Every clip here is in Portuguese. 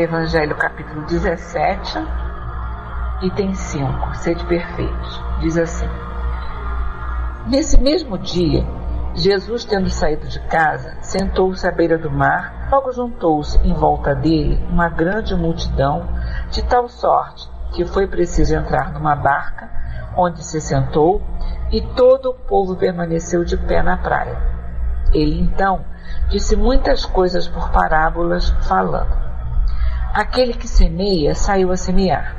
Evangelho capítulo 17, item 5, sede perfeitos. Diz assim: Nesse mesmo dia, Jesus, tendo saído de casa, sentou-se à beira do mar. Logo juntou-se em volta dele uma grande multidão, de tal sorte que foi preciso entrar numa barca, onde se sentou, e todo o povo permaneceu de pé na praia. Ele então disse muitas coisas por parábolas, falando: Aquele que semeia saiu a semear.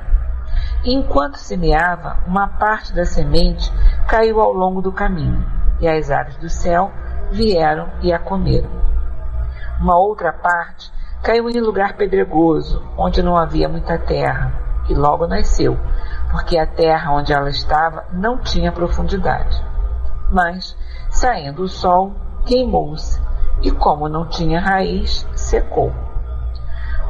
E enquanto semeava, uma parte da semente caiu ao longo do caminho, e as aves do céu vieram e a comeram. Uma outra parte caiu em lugar pedregoso, onde não havia muita terra, e logo nasceu, porque a terra onde ela estava não tinha profundidade. Mas, saindo o sol, queimou-se, e como não tinha raiz, secou.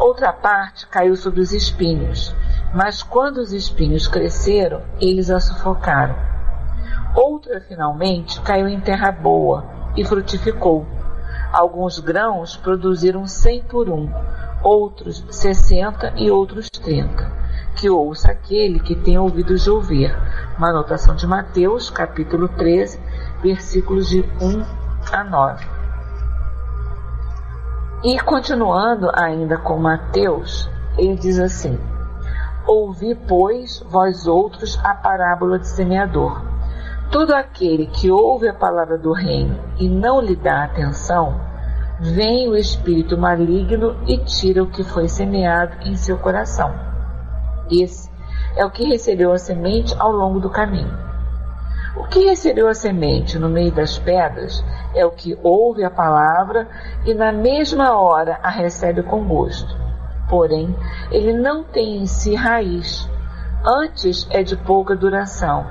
Outra parte caiu sobre os espinhos, mas quando os espinhos cresceram, eles a sufocaram. Outra, finalmente, caiu em terra boa e frutificou. Alguns grãos produziram 100 por 1, outros 60 e outros 30. Que ouça aquele que tem ouvidos de ouvir. Uma anotação de Mateus, capítulo 13, versículos de 1 a 9. E continuando ainda com Mateus, ele diz assim: Ouvi, pois, vós outros, a parábola de semeador. Todo aquele que ouve a palavra do reino e não lhe dá atenção, vem o espírito maligno e tira o que foi semeado em seu coração. Esse é o que recebeu a semente ao longo do caminho. O que recebeu a semente no meio das pedras é o que ouve a palavra e na mesma hora a recebe com gosto. Porém, ele não tem em si raiz, antes é de pouca duração,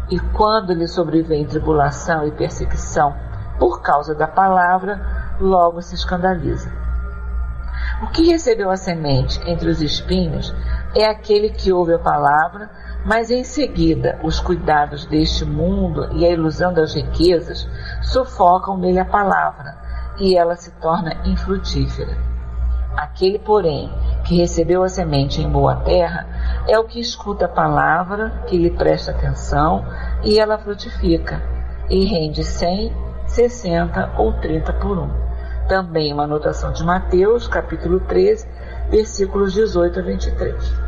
e quando lhe sobrevém tribulação e perseguição por causa da palavra, logo se escandaliza. O que recebeu a semente entre os espinhos é aquele que ouve a palavra, mas em seguida os cuidados deste mundo e a ilusão das riquezas sufocam nele a palavra, e ela se torna infrutífera. Aquele, porém, que recebeu a semente em boa terra é o que escuta a palavra, que lhe presta atenção, e ela frutifica, e rende 100, 60 ou 30 por 1. Também uma anotação de Mateus, capítulo 13, versículos 18 a 23.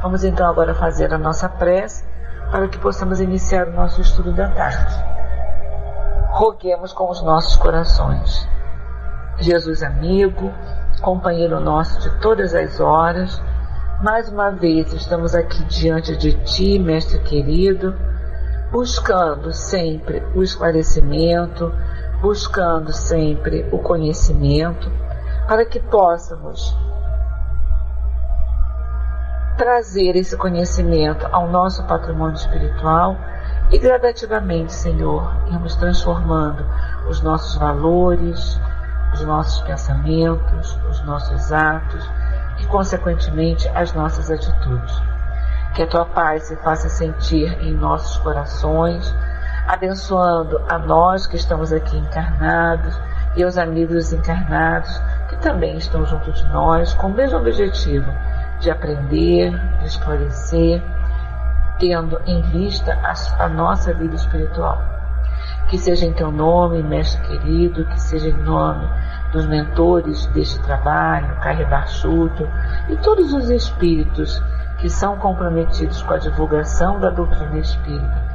Vamos então agora fazer a nossa prece, para que possamos iniciar o nosso estudo da tarde. Roguemos com os nossos corações. Jesus amigo, companheiro nosso de todas as horas, mais uma vez estamos aqui diante de Ti, Mestre querido, buscando sempre o esclarecimento, buscando sempre o conhecimento, para que possamos trazer esse conhecimento ao nosso patrimônio espiritual e gradativamente, Senhor, irmos transformando os nossos valores, os nossos pensamentos, os nossos atos e, consequentemente, as nossas atitudes. Que a Tua paz se faça sentir em nossos corações, abençoando a nós que estamos aqui encarnados e aos amigos encarnados que também estão junto de nós com o mesmo objetivo de aprender, de esclarecer, tendo em vista a nossa vida espiritual. Que seja em Teu nome, Mestre querido, que seja em nome dos mentores deste trabalho, Carrebachuto, e todos os espíritos que são comprometidos com a divulgação da doutrina espírita.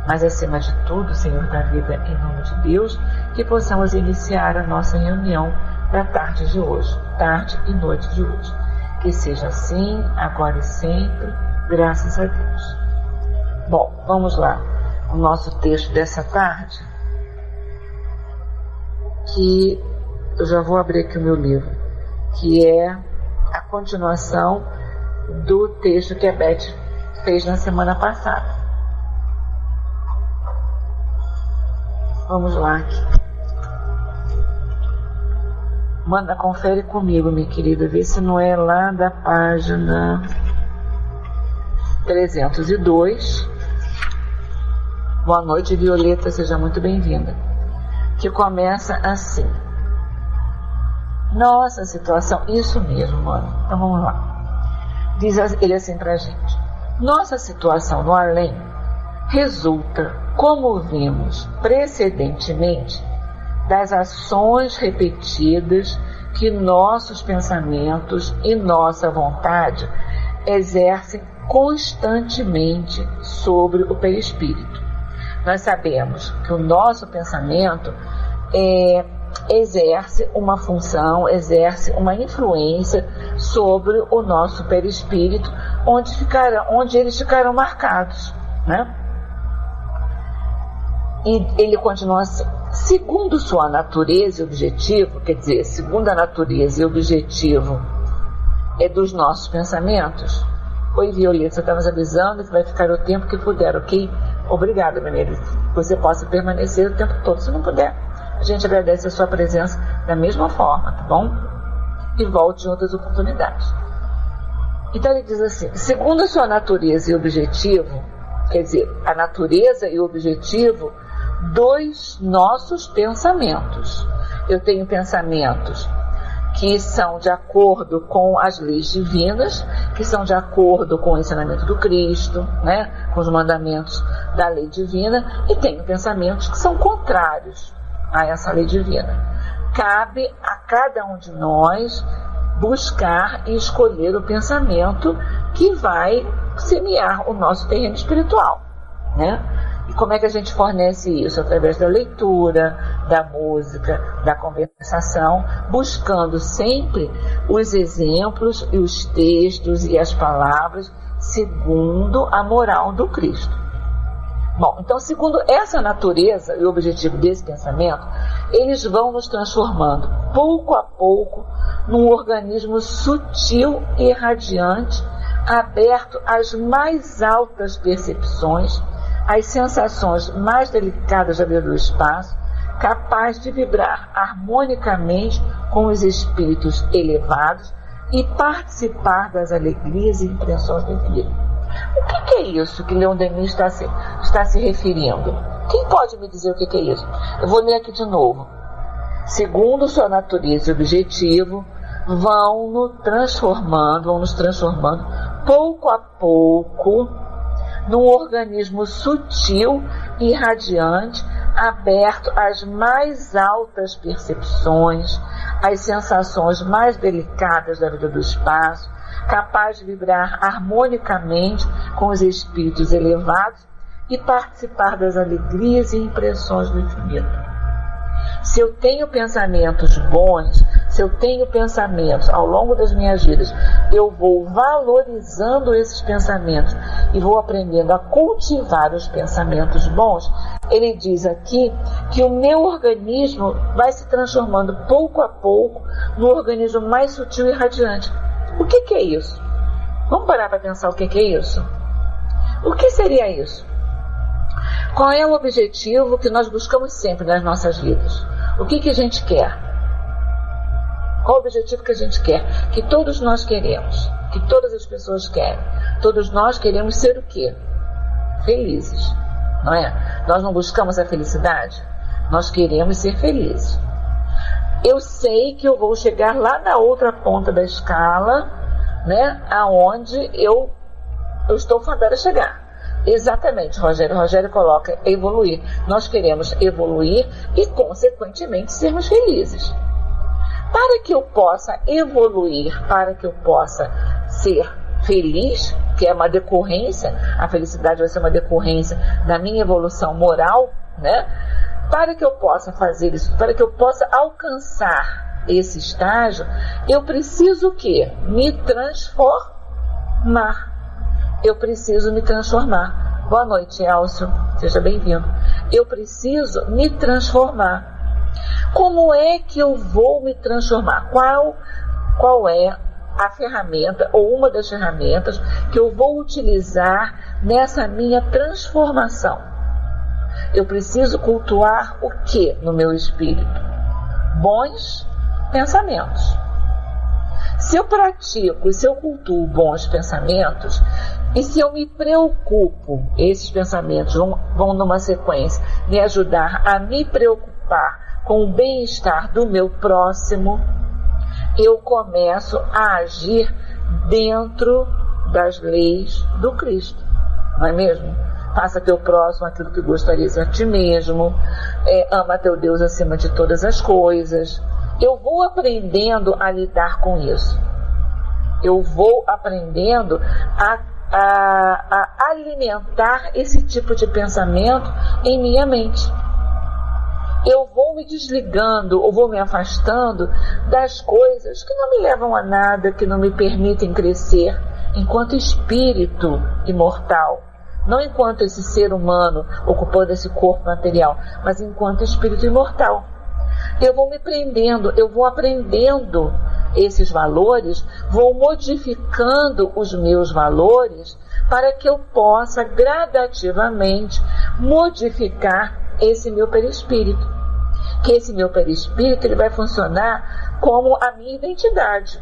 Mas, acima de tudo, Senhor da vida, em nome de Deus, que possamos iniciar a nossa reunião da tarde de hoje, tarde e noite de hoje. Que seja assim, agora e sempre, graças a Deus. Bom, vamos lá. O nosso texto dessa tarde, que eu já vou abrir aqui o meu livro, que é a continuação do texto que a Beth fez na semana passada. Vamos lá aqui. Manda, confere comigo, minha querida, vê se não é lá da página 302. Boa noite, Violeta, seja muito bem-vinda. Que começa assim: Nossa situação, isso mesmo, mano. Então vamos lá. Diz ele assim pra gente: nossa situação no além resulta, como vimos precedentemente, das ações repetidas que nossos pensamentos e nossa vontade exercem constantemente sobre o perispírito. Nós sabemos que o nosso pensamento exerce uma função, exerce uma influência sobre o nosso perispírito, onde eles ficarão marcados, né? E ele continua assim: segundo sua natureza e objetivo, quer dizer, segundo a natureza e objetivo dos nossos pensamentos. Oi, Violeta, você está nos avisando que vai ficar o tempo que puder, ok? Obrigada, Menezes. Você possa permanecer o tempo todo. Se não puder, a gente agradece a sua presença da mesma forma, tá bom? E volte em outras oportunidades. Então ele diz assim: segundo a sua natureza e objetivo, quer dizer, a natureza e o objetivo dos nossos pensamentos. Eu tenho pensamentos que são de acordo com as leis divinas, que são de acordo com o ensinamento do Cristo, né, com os mandamentos da lei divina, e tenho pensamentos que são contrários a essa lei divina. Cabe a cada um de nós buscar e escolher o pensamento que vai semear o nosso terreno espiritual, né? E como é que a gente fornece isso? Através da leitura, da música, da conversação, buscando sempre os exemplos e os textos e as palavras segundo a moral do Cristo. Bom, então, segundo essa natureza e o objetivo desse pensamento, eles vão nos transformando pouco a pouco num organismo sutil e radiante, aberto às mais altas percepções, as sensações mais delicadas da vida do espaço, capaz de vibrar harmonicamente com os espíritos elevados e participar das alegrias e impressões do vida. O que é isso que Leon Denis está se referindo? Quem pode me dizer o que é isso? Eu vou ler aqui de novo. Segundo sua natureza e objetivo, vão nos transformando pouco a pouco num organismo sutil e radiante, aberto às mais altas percepções, às sensações mais delicadas da vida do espaço, capaz de vibrar harmonicamente com os espíritos elevados e participar das alegrias e impressões do infinito. Se eu tenho pensamentos bons, se eu tenho pensamentos ao longo das minhas vidas, eu vou valorizando esses pensamentos e vou aprendendo a cultivar os pensamentos bons. Ele diz aqui que o meu organismo vai se transformando pouco a pouco no organismo mais sutil e radiante. O que é isso? Vamos parar para pensar o que é isso? O que seria isso? Qual é o objetivo que nós buscamos sempre nas nossas vidas? O que a gente quer? Qual o objetivo que a gente quer? Que todos nós queremos, que todas as pessoas querem. Todos nós queremos ser o quê? Felizes, não é? Nós não buscamos a felicidade? Nós queremos ser felizes. Eu sei que eu vou chegar lá na outra ponta da escala, né, aonde eu estou fadada a chegar. Exatamente, Rogério. Rogério coloca evoluir. Nós queremos evoluir e, consequentemente, sermos felizes. Para que eu possa evoluir, para que eu possa ser feliz, que é uma decorrência, a felicidade vai ser uma decorrência da minha evolução moral, né? Para que eu possa fazer isso, para que eu possa alcançar esse estágio, eu preciso o quê? Me transformar. Eu preciso me transformar. Boa noite, Elcio. Seja bem-vindo. Eu preciso me transformar. Como é que eu vou me transformar? Qual é a ferramenta ou uma das ferramentas que eu vou utilizar nessa minha transformação? Eu preciso cultuar o que no meu espírito? Bons pensamentos. Se eu pratico e se eu cultuo bons pensamentos, e se eu me preocupo, esses pensamentos vão numa sequência me ajudar a me preocupar com o bem-estar do meu próximo, eu começo a agir dentro das leis do Cristo, não é mesmo? Faça teu próximo aquilo que gostarias a ti mesmo, ama teu Deus acima de todas as coisas. Eu vou aprendendo a lidar com isso. Eu vou aprendendo a alimentar esse tipo de pensamento em minha mente. Eu vou me desligando ou vou me afastando das coisas que não me levam a nada, que não me permitem crescer enquanto espírito imortal. Não enquanto esse ser humano ocupando esse corpo material, mas enquanto espírito imortal. Eu vou me prendendo, eu vou aprendendo esses valores, vou modificando os meus valores para que eu possa gradativamente modificar esse meu perispírito. Que esse meu perispírito ele vai funcionar como a minha identidade.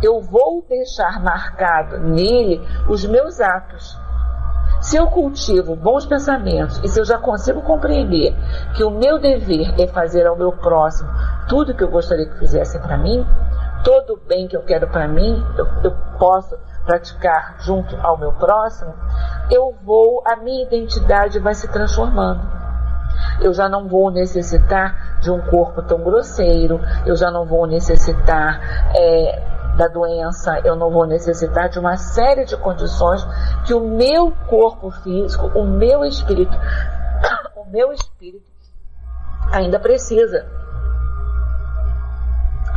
Eu vou deixar marcado nele os meus atos. Se eu cultivo bons pensamentos e se eu já consigo compreender que o meu dever é fazer ao meu próximo tudo que eu gostaria que fizessem para mim, todo o bem que eu quero para mim, eu posso praticar junto ao meu próximo, a minha identidade vai se transformando. Eu já não vou necessitar de um corpo tão grosseiro, eu já não vou necessitar da doença, eu não vou necessitar de uma série de condições que o meu corpo físico, o meu espírito ainda precisa.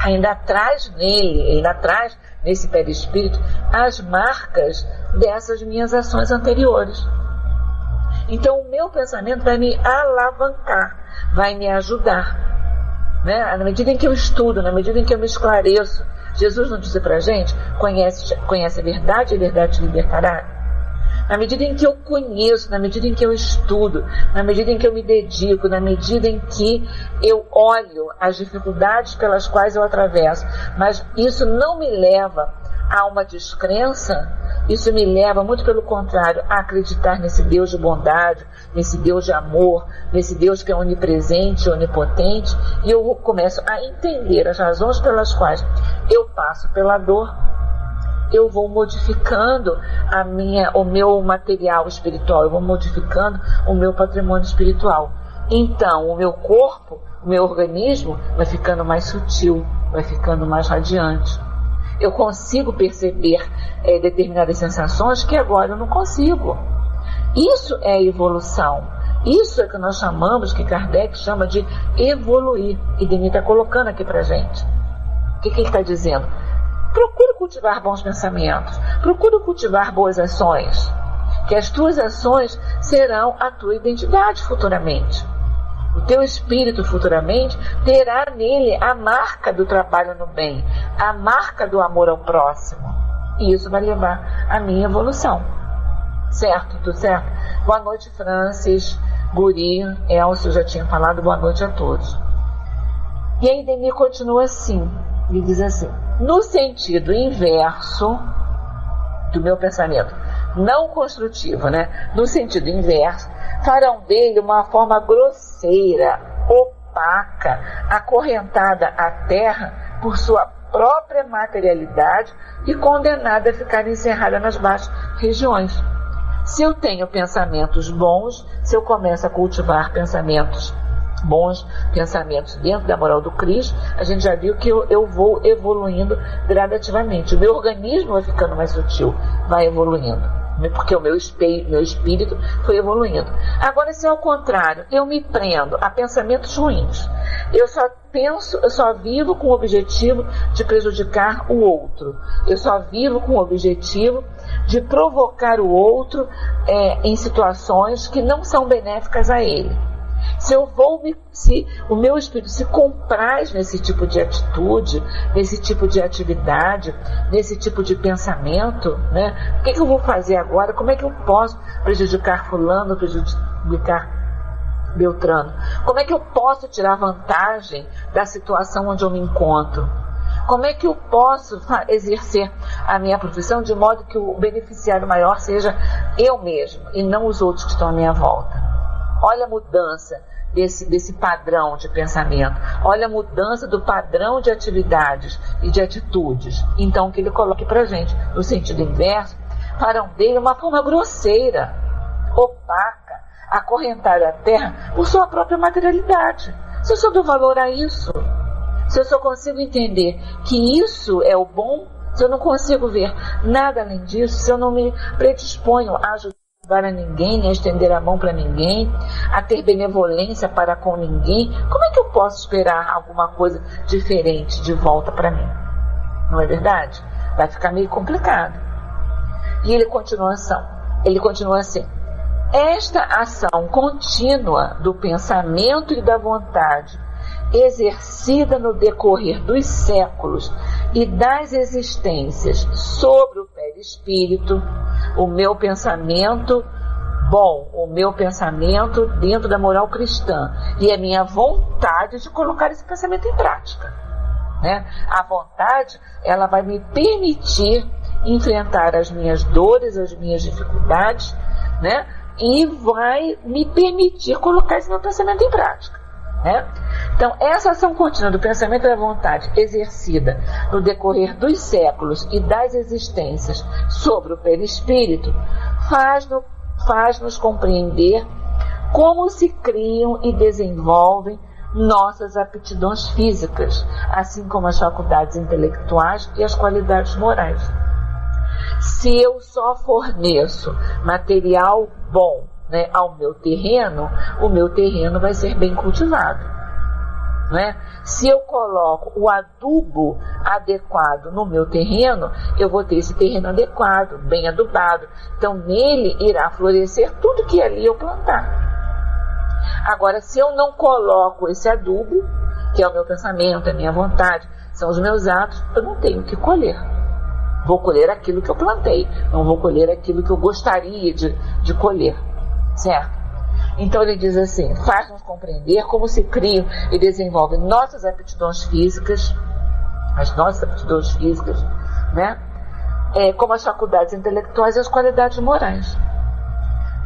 Ainda traz nesse perispírito as marcas dessas minhas ações anteriores. Então o meu pensamento vai me alavancar, vai me ajudar, né? Na medida em que eu estudo, na medida em que eu me esclareço. Jesus não disse pra gente, conhece a verdade te libertará? Na medida em que eu conheço, na medida em que eu estudo, na medida em que eu me dedico, na medida em que eu olho as dificuldades pelas quais eu atravesso, mas isso não me leva a uma descrença, isso me leva, muito pelo contrário, a acreditar nesse Deus de bondade, nesse Deus de amor, nesse Deus que é onipresente, onipotente, e eu começo a entender as razões pelas quais eu passo pela dor. Eu vou modificando o meu material espiritual, eu vou modificando o meu patrimônio espiritual. Então, o meu corpo, o meu organismo vai ficando mais sutil, vai ficando mais radiante. Eu consigo perceber determinadas sensações que agora eu não consigo. Isso é evolução. Isso é que nós chamamos, que Kardec chama de evoluir. E Denis está colocando aqui pra gente. O que ele está dizendo? Procure cultivar bons pensamentos. Procure cultivar boas ações. Que as tuas ações serão a tua identidade futuramente. O teu espírito futuramente terá nele a marca do trabalho no bem, a marca do amor ao próximo. E isso vai levar à minha evolução. Certo? Tudo certo? Boa noite, Francis, Guri, Elcio, já tinha falado, boa noite a todos. E aí Denis continua assim, ele diz assim, no sentido inverso do meu pensamento, não construtivo, né? No sentido inverso, farão dele uma forma grosseira, opaca, acorrentada à terra por sua própria materialidade e condenada a ficar encerrada nas baixas regiões. Se eu tenho pensamentos bons, se eu começo a cultivar pensamentos bons, pensamentos dentro da moral do Cristo, a gente já viu que eu vou evoluindo gradativamente. O meu organismo vai ficando mais sutil, vai evoluindo, porque o meu espírito foi evoluindo. Agora, se ao contrário, eu me prendo a pensamentos ruins, eu só vivo com o objetivo de prejudicar o outro, eu só vivo com o objetivo de provocar o outro em situações que não são benéficas a ele. Se o meu espírito se compraz nesse tipo de atitude, nesse tipo de atividade, nesse tipo de pensamento, né? O que eu vou fazer agora? Como é que eu posso prejudicar fulano, prejudicar Beltrano? Como é que eu posso tirar vantagem da situação onde eu me encontro? Como é que eu posso exercer a minha profissão de modo que o beneficiário maior seja eu mesmo e não os outros que estão à minha volta? Olha a mudança desse padrão de pensamento, olha a mudança do padrão de atividades e de atitudes. Então que ele coloque para a gente, no sentido inverso, farão dele uma forma grosseira, opaca, acorrentada à terra por sua própria materialidade. Se eu só dou valor a isso, se eu só consigo entender que isso é o bom, se eu não consigo ver nada além disso, se eu não me predisponho a ajudar a ninguém, a estender a mão para ninguém, a ter benevolência para com ninguém, como é que eu posso esperar alguma coisa diferente de volta para mim? Não é verdade? Vai ficar meio complicado. E ele continua assim: esta ação contínua do pensamento e da vontade, exercida no decorrer dos séculos e das existências sobre o perispírito, o meu pensamento bom, o meu pensamento dentro da moral cristã e a minha vontade de colocar esse pensamento em prática, né? A vontade, ela vai me permitir enfrentar as minhas dores, as minhas dificuldades, né? E vai me permitir colocar esse meu pensamento em prática, né? Então, essa ação contínua do pensamento e da vontade, exercida no decorrer dos séculos e das existências sobre o perispírito, faz-nos compreender como se criam e desenvolvem nossas aptidões físicas, assim como as faculdades intelectuais e as qualidades morais. Se eu só forneço material bom, né, ao meu terreno, o meu terreno vai ser bem cultivado, né? Se eu coloco o adubo adequado no meu terreno, eu vou ter esse terreno adequado, bem adubado. Então nele irá florescer tudo que ali eu plantar. Agora, se eu não coloco esse adubo, que é o meu pensamento, a minha vontade, são os meus atos, eu não tenho o que colher. Vou colher aquilo que eu plantei, não vou colher aquilo que eu gostaria de colher, certo? Então ele diz assim: faz-nos compreender como se criam e desenvolvem nossas aptidões físicas, né? Como as faculdades intelectuais e as qualidades morais.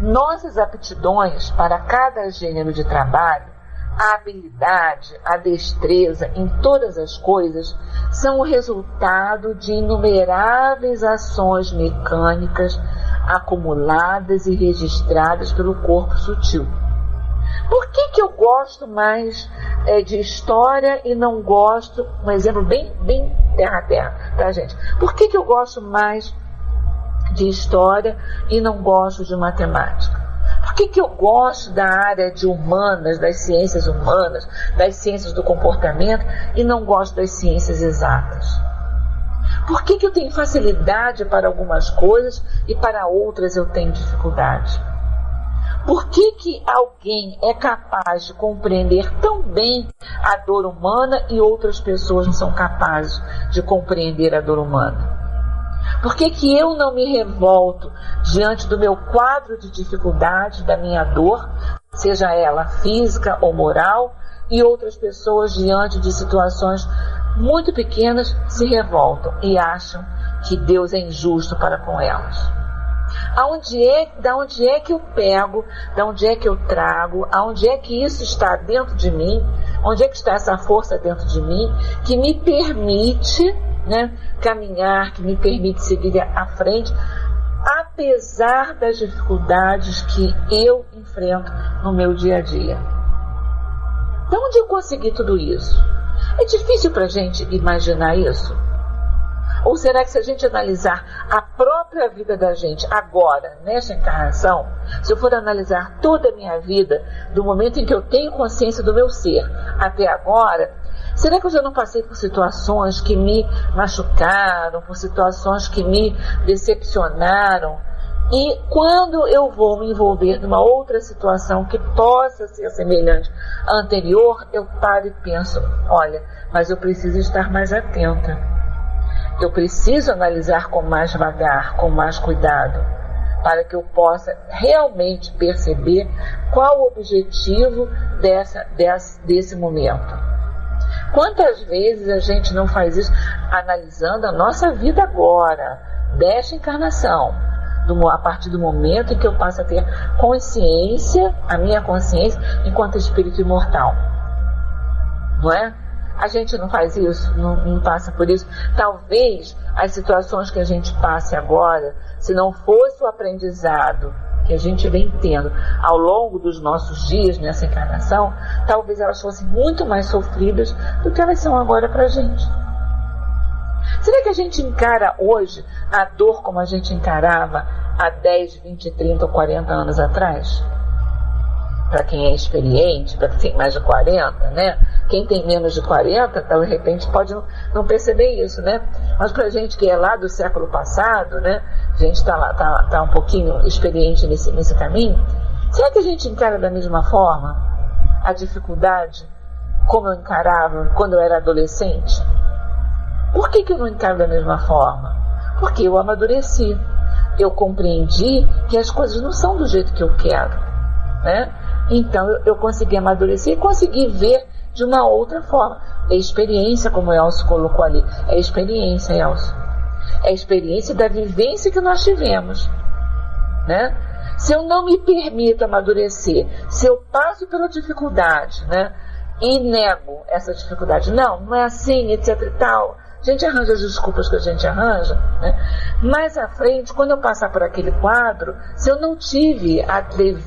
Nossas aptidões para cada gênero de trabalho, a habilidade, a destreza em todas as coisas são o resultado de inumeráveis ações mecânicas acumuladas e registradas pelo corpo sutil. Por que eu gosto mais de história e não gosto, um exemplo bem terra a terra, tá, gente? Por que eu gosto mais de história e não gosto de matemática? Por que eu gosto da área de humanas, das ciências humanas, das ciências do comportamento e não gosto das ciências exatas? Por que eu tenho facilidade para algumas coisas e para outras eu tenho dificuldade? Por que alguém é capaz de compreender tão bem a dor humana e outras pessoas não são capazes de compreender a dor humana? Por que eu não me revolto diante do meu quadro de dificuldade, da minha dor, seja ela física ou moral, e outras pessoas diante de situações muito pequenas se revoltam e acham que Deus é injusto para com elas? Da onde é que eu pego, da onde é que eu trago, aonde é que isso está dentro de mim, onde é que está essa força dentro de mim que me permite, né, caminhar, que me permite seguir à frente, apesar das dificuldades que eu enfrento no meu dia a dia? De onde eu consegui tudo isso? É difícil para a gente imaginar isso? Ou será que se a gente analisar a própria vida da gente agora, nesta encarnação, se eu for analisar toda a minha vida, do momento em que eu tenho consciência do meu ser até agora, será que eu já não passei por situações que me machucaram, por situações que me decepcionaram? E quando eu vou me envolver numa outra situação que possa ser semelhante à anterior, eu paro e penso: olha, mas eu preciso estar mais atenta. Eu preciso analisar com mais vagar, com mais cuidado, para que eu possa realmente perceber qual o objetivo desse momento. Quantas vezes a gente não faz isso analisando a nossa vida agora, desta encarnação, a partir do momento em que eu passo a ter consciência, a minha consciência, enquanto espírito imortal. Não é? A gente não faz isso, não passa por isso. Talvez as situações que a gente passe agora, se não fosse o aprendizado que a gente vem tendo ao longo dos nossos dias nessa encarnação, talvez elas fossem muito mais sofridas do que elas são agora pra gente. Será que a gente encara hoje a dor como a gente encarava há 10, 20, 30 ou 40 anos atrás? Para quem é experiente, para quem tem mais de 40, né? Quem tem menos de 40, de repente pode não perceber isso, né? Mas para a gente que é lá do século passado, né? A gente está um pouquinho experiente nesse caminho. Será que a gente encara da mesma forma a dificuldade como eu encarava quando eu era adolescente? Por que eu não encaro da mesma forma? Porque eu amadureci. Eu compreendi que as coisas não são do jeito que eu quero, né? Então eu consegui amadurecer e consegui ver de uma outra forma. É experiência, como o Elcio colocou ali. É experiência, Elcio. É a experiência da vivência que nós tivemos, né? Se eu não me permito amadurecer, se eu passo pela dificuldade, né, e nego essa dificuldade, não é assim, etc e tal, a gente arranja as desculpas que a gente arranja, né? Mais à frente, quando eu passar por aquele quadro, se eu não tive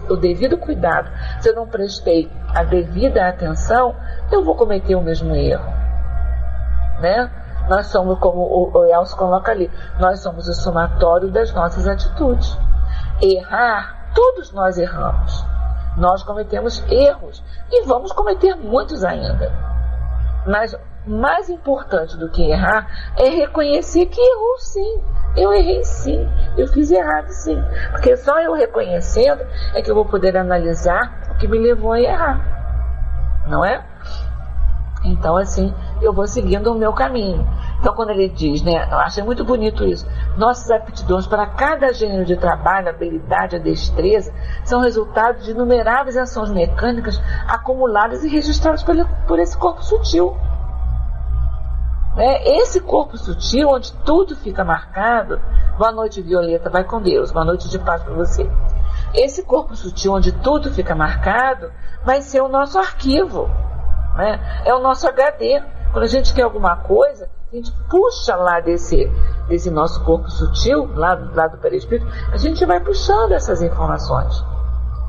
o devido cuidado, se eu não prestei a devida atenção, eu vou cometer o mesmo erro, né? Nós somos, como o Elcio coloca ali, nós somos o somatório das nossas atitudes. Errar, todos nós erramos. Nós cometemos erros e vamos cometer muitos ainda. Mas mais importante do que errar é reconhecer que errou sim. Eu errei sim, eu fiz errado sim. Porque só eu reconhecendo é que eu vou poder analisar o que me levou a errar. Não é? Então assim, eu vou seguindo o meu caminho. Então quando ele diz, né, eu achei muito bonito isso, nossas aptidões para cada gênero de trabalho, a habilidade, a destreza, são resultado de inumeráveis ações mecânicas acumuladas e registradas por esse corpo sutil. Esse corpo sutil, onde tudo fica marcado. Boa noite, Violeta, vai com Deus, boa noite de paz para você. Esse corpo sutil, onde tudo fica marcado, vai ser o nosso arquivo, né? É o nosso HD. Quando a gente quer alguma coisa, a gente puxa lá desse nosso corpo sutil, lá do perispírito, a gente vai puxando essas informações.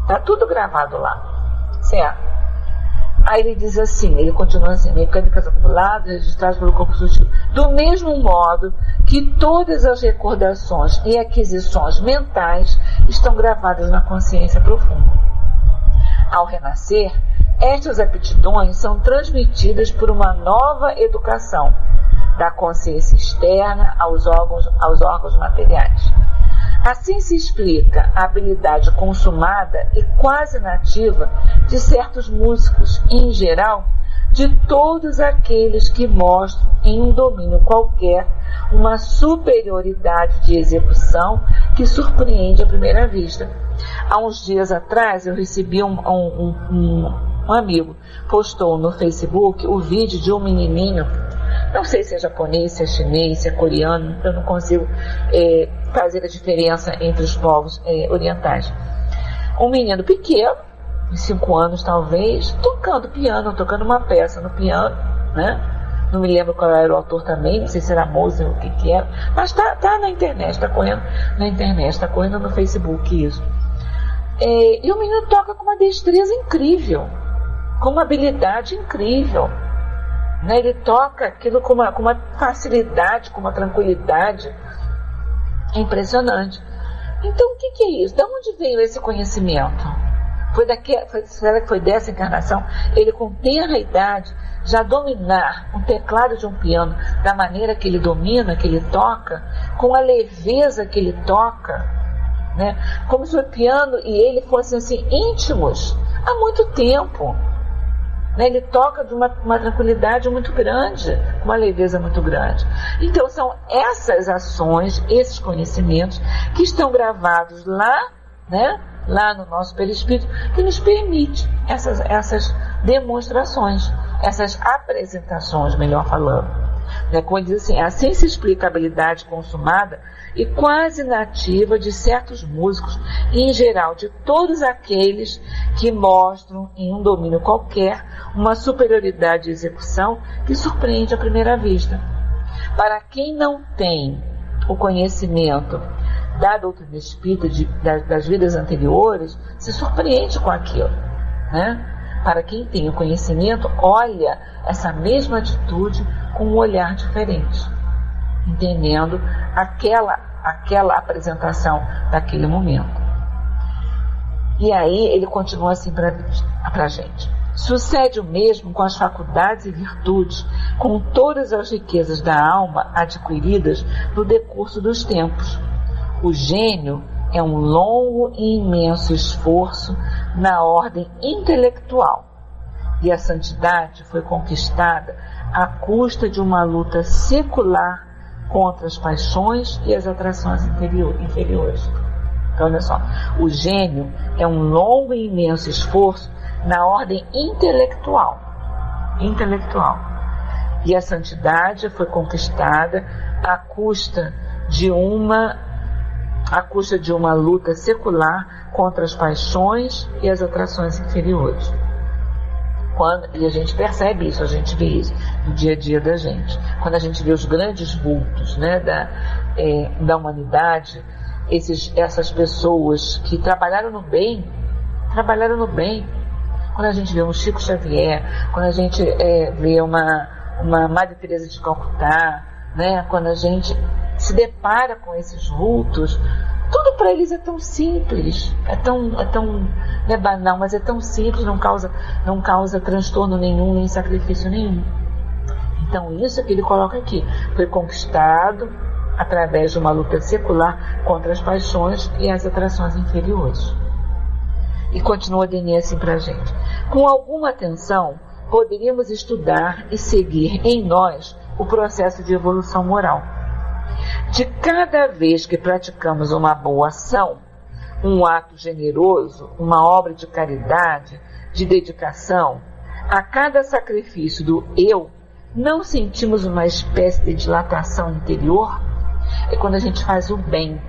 Está tudo gravado lá, certo? Aí ele diz assim, ele continua assim, mecânicas acumuladas, registradas pelo corpo sutil. Do mesmo modo que todas as recordações e aquisições mentais estão gravadas na consciência profunda. Ao renascer, estas aptidões são transmitidas por uma nova educação, da consciência externa aos órgãos materiais. Assim se explica a habilidade consumada e quase nativa de certos músicos e, em geral, de todos aqueles que mostram em um domínio qualquer uma superioridade de execução que surpreende à primeira vista. Há uns dias atrás eu recebi um amigo, postou no Facebook o vídeo de um menininho, não sei se é japonês, se é chinês, se é coreano, eu não consigo fazer a diferença entre os povos orientais. Um menino pequeno, de 5 anos talvez, tocando piano, tocando uma peça no piano, né? Não me lembro qual era o autor também, não sei se era Mozart ou o que era, mas tá na internet, está correndo na internet, está correndo no Facebook isso. E o menino toca com uma destreza incrível, com uma habilidade incrível. Né? Ele toca aquilo com uma facilidade, com uma tranquilidade impressionante. Então o que é isso? De onde veio esse conhecimento? Será que foi dessa encarnação? Ele com tenra idade já dominar um teclado de um piano da maneira que ele domina, que ele toca, com a leveza que ele toca, né? Como se o piano e ele fossem assim íntimos há muito tempo. Ele toca de uma tranquilidade muito grande, uma leveza muito grande. Então são essas ações, esses conhecimentos que estão gravados lá, né, lá no nosso perispírito, que nos permite essas demonstrações, essas apresentações, melhor falando. Como ele diz assim se explica a habilidade consumada e quase nativa de certos músicos, e em geral de todos aqueles que mostram em um domínio qualquer uma superioridade de execução que surpreende à primeira vista. Para quem não tem o conhecimento da doutrina espírita das vidas anteriores, se surpreende com aquilo, Para quem tem o conhecimento, olha essa mesma atitude com um olhar diferente, entendendo aquela apresentação daquele momento. E aí ele continua assim para a gente. Sucede o mesmo com as faculdades e virtudes, com todas as riquezas da alma adquiridas no decurso dos tempos. O gênio é um longo e imenso esforço na ordem intelectual, e a santidade foi conquistada à custa de uma luta secular contra as paixões e as atrações inferiores. Então, olha só, o gênio é um longo e imenso esforço na ordem intelectual, e a santidade foi conquistada à custa de uma luta secular contra as paixões e as atrações inferiores. E a gente percebe isso, a gente vê isso no dia a dia da gente. Quando a gente vê os grandes vultos da humanidade, essas pessoas que trabalharam no bem. Quando a gente vê um Chico Xavier, quando a gente vê uma Madre Teresa de Calcutá, quando a gente se depara com esses vultos, tudo para eles é tão simples, é tão não é banal, mas é tão simples, não causa transtorno nenhum, nem sacrifício nenhum. Então isso que ele coloca aqui foi conquistado através de uma luta secular contra as paixões e as atrações inferiores. E continua Denis assim para a gente. Com alguma atenção, poderíamos estudar e seguir em nós o processo de evolução moral. De cada vez que praticamos uma boa ação, um ato generoso, uma obra de caridade, de dedicação, a cada sacrifício do eu, não sentimos uma espécie de dilatação interior? É quando a gente faz o bem.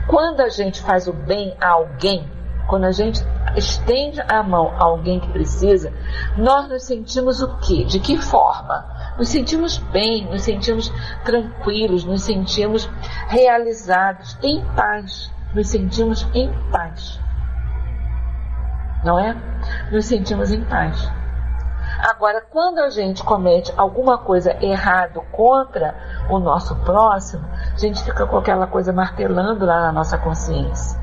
Quando a gente faz o bem a alguém, quando a gente estende a mão a alguém que precisa, nós nos sentimos o quê? De que forma? Nos sentimos bem, nos sentimos tranquilos, nos sentimos realizados, em paz. Nos sentimos em paz. Não é? Nos sentimos em paz. Agora, quando a gente comete alguma coisa errada contra o nosso próximo, a gente fica com aquela coisa martelando lá na nossa consciência.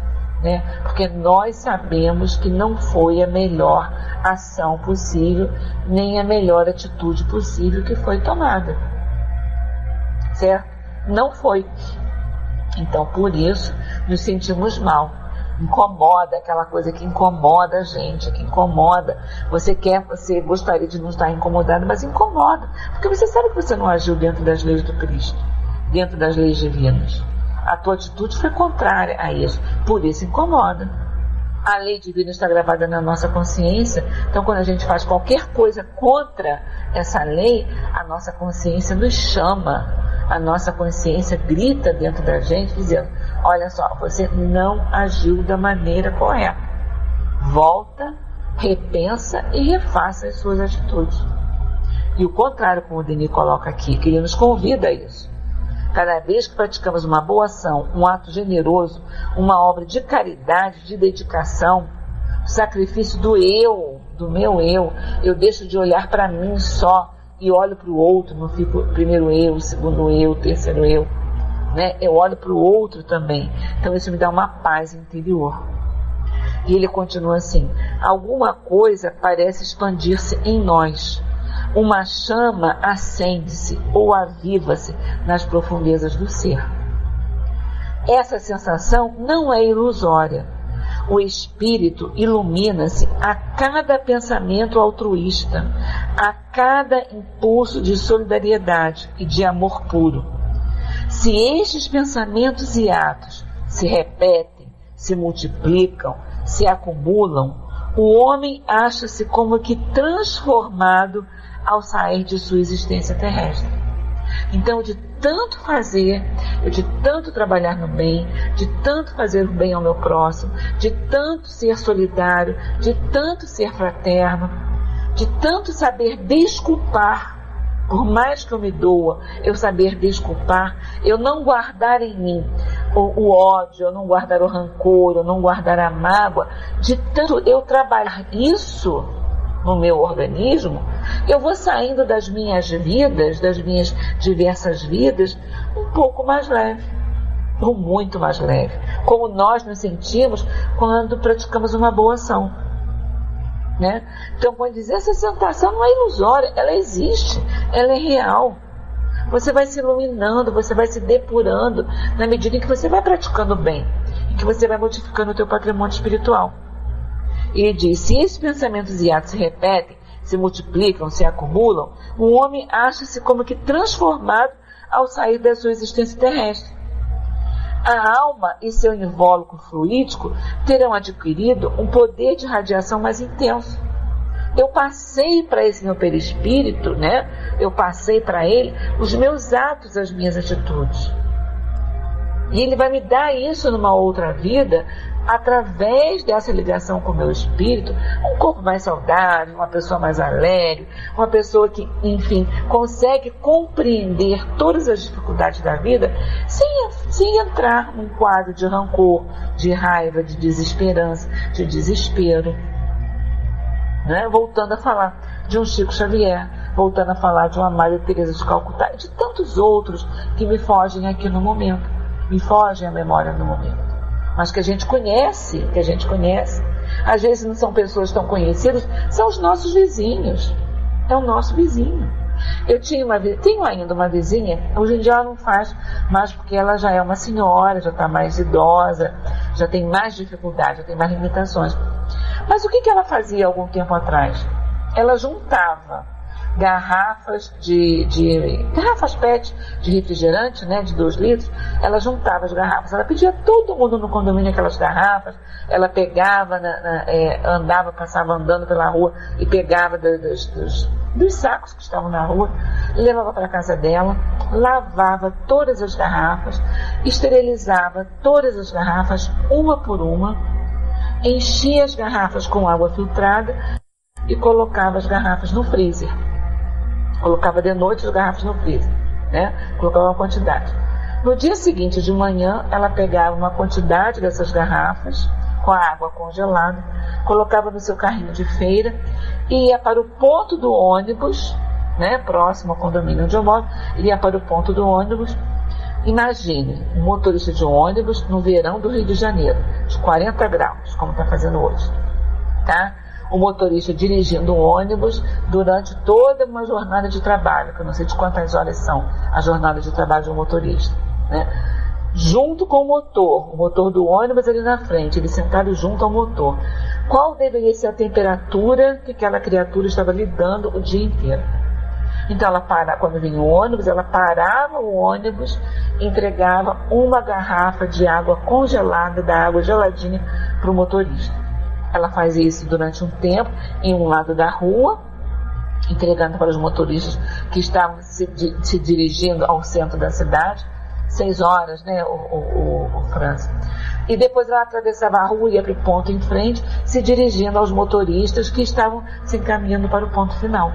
Porque nós sabemos que não foi a melhor ação possível, nem a melhor atitude possível que foi tomada, certo? Não foi. Então, por isso, nos sentimos mal. Incomoda, aquela coisa que incomoda a gente, que incomoda. Você gostaria de não estar incomodado, mas incomoda, porque você sabe que você não agiu dentro das leis do Cristo, dentro das leis divinas. A tua atitude foi contrária a isso, por isso incomoda. A lei divina está gravada na nossa consciência, então quando a gente faz qualquer coisa contra essa lei, a nossa consciência nos chama, a nossa consciência grita dentro da gente, dizendo: olha só, você não agiu da maneira correta. Volta, repensa e refaça as suas atitudes. E o contrário, como o Denis coloca aqui, que ele nos convida a isso. Cada vez que praticamos uma boa ação, um ato generoso, uma obra de caridade, de dedicação, o sacrifício do meu eu deixo de olhar para mim só e olho para o outro, não fico primeiro eu, segundo eu, terceiro eu, eu olho para o outro também. Então isso me dá uma paz interior. E ele continua assim: alguma coisa parece expandir-se em nós. Uma chama acende-se ou aviva-se nas profundezas do ser. Essa sensação não é ilusória. O espírito ilumina-se a cada pensamento altruísta, a cada impulso de solidariedade e de amor puro. Se estes pensamentos e atos se repetem, se multiplicam, se acumulam, o homem acha-se como que transformado ao sair de sua existência terrestre. Então, de tanto fazer, de tanto trabalhar no bem, de tanto fazer o bem ao meu próximo, de tanto ser solidário, de tanto ser fraterno, de tanto saber desculpar, por mais que eu me doa, eu saber desculpar, eu não guardar em mim o ódio, eu não guardar o rancor, eu não guardar a mágoa, de tanto eu trabalhar isso no meu organismo, eu vou saindo das minhas vidas, das minhas diversas vidas, um pouco mais leve, ou muito mais leve, como nós nos sentimos quando praticamos uma boa ação, né? Então, pode dizer, essa sensação não é ilusória, ela existe, ela é real. Você vai se iluminando, você vai se depurando na medida em que você vai praticando bem, em que você vai modificando o teu patrimônio espiritual. E ele diz, se esses pensamentos e atos se repetem, se multiplicam, se acumulam, o homem acha-se como que transformado ao sair da sua existência terrestre. A alma e seu invólucro fluídico terão adquirido um poder de radiação mais intenso. Eu passei para esse meu perispírito, né? Eu passei para ele os meus atos, as minhas atitudes. E ele vai me dar isso numa outra vida, através dessa ligação com o meu espírito, um corpo mais saudável, uma pessoa mais alegre, uma pessoa que, enfim, consegue compreender todas as dificuldades da vida sem entrar num quadro de rancor, de raiva, de desesperança, de desespero. Né? Voltando a falar de um Chico Xavier, voltando a falar de uma Maria Teresa de Calcutá e de tantos outros que me fogem aqui no momento, me fogem à memória no momento, mas que a gente conhece, às vezes não são pessoas tão conhecidas, são os nossos vizinhos, é o nosso vizinho. Eu tenho ainda uma vizinha, hoje em dia ela não faz mais porque ela já é uma senhora, já está mais idosa, já tem mais dificuldade, já tem mais limitações. Mas o que ela fazia algum tempo atrás? Ela juntava garrafas garrafas PET de refrigerante, né, de 2 litros, ela juntava as garrafas, ela pedia a todo mundo no condomínio aquelas garrafas, ela pegava, passava andando pela rua e pegava dos sacos que estavam na rua, levava para a casa dela, lavava todas as garrafas, esterilizava todas as garrafas, uma por uma, enchia as garrafas com água filtrada e colocava as garrafas no freezer. Colocava de noite as garrafas no freezer, né? Colocava uma quantidade. No dia seguinte de manhã, ela pegava uma quantidade dessas garrafas com a água congelada, colocava no seu carrinho de feira e ia para o ponto do ônibus, né? Próximo ao condomínio onde eu moro, ia para o ponto do ônibus. Imagine um motorista de ônibus no verão do Rio de Janeiro, de 40 graus, como está fazendo hoje, tá? O motorista dirigindo um ônibus durante toda uma jornada de trabalho, que eu não sei de quantas horas são a jornada de trabalho de um motorista, né? Junto com o motor do ônibus ali na frente, ele sentado junto ao motor. Qual deveria ser a temperatura que aquela criatura estava lidando o dia inteiro? Então, quando vinha o ônibus, ela parava o ônibus, entregava uma garrafa de água congelada, da água geladinha, para o motorista. Ela fazia isso durante um tempo, em um lado da rua, entregando para os motoristas que estavam se dirigindo ao centro da cidade, 6 horas, né, o França. E depois ela atravessava a rua e ia para o ponto em frente, se dirigindo aos motoristas que estavam se encaminhando para o ponto final.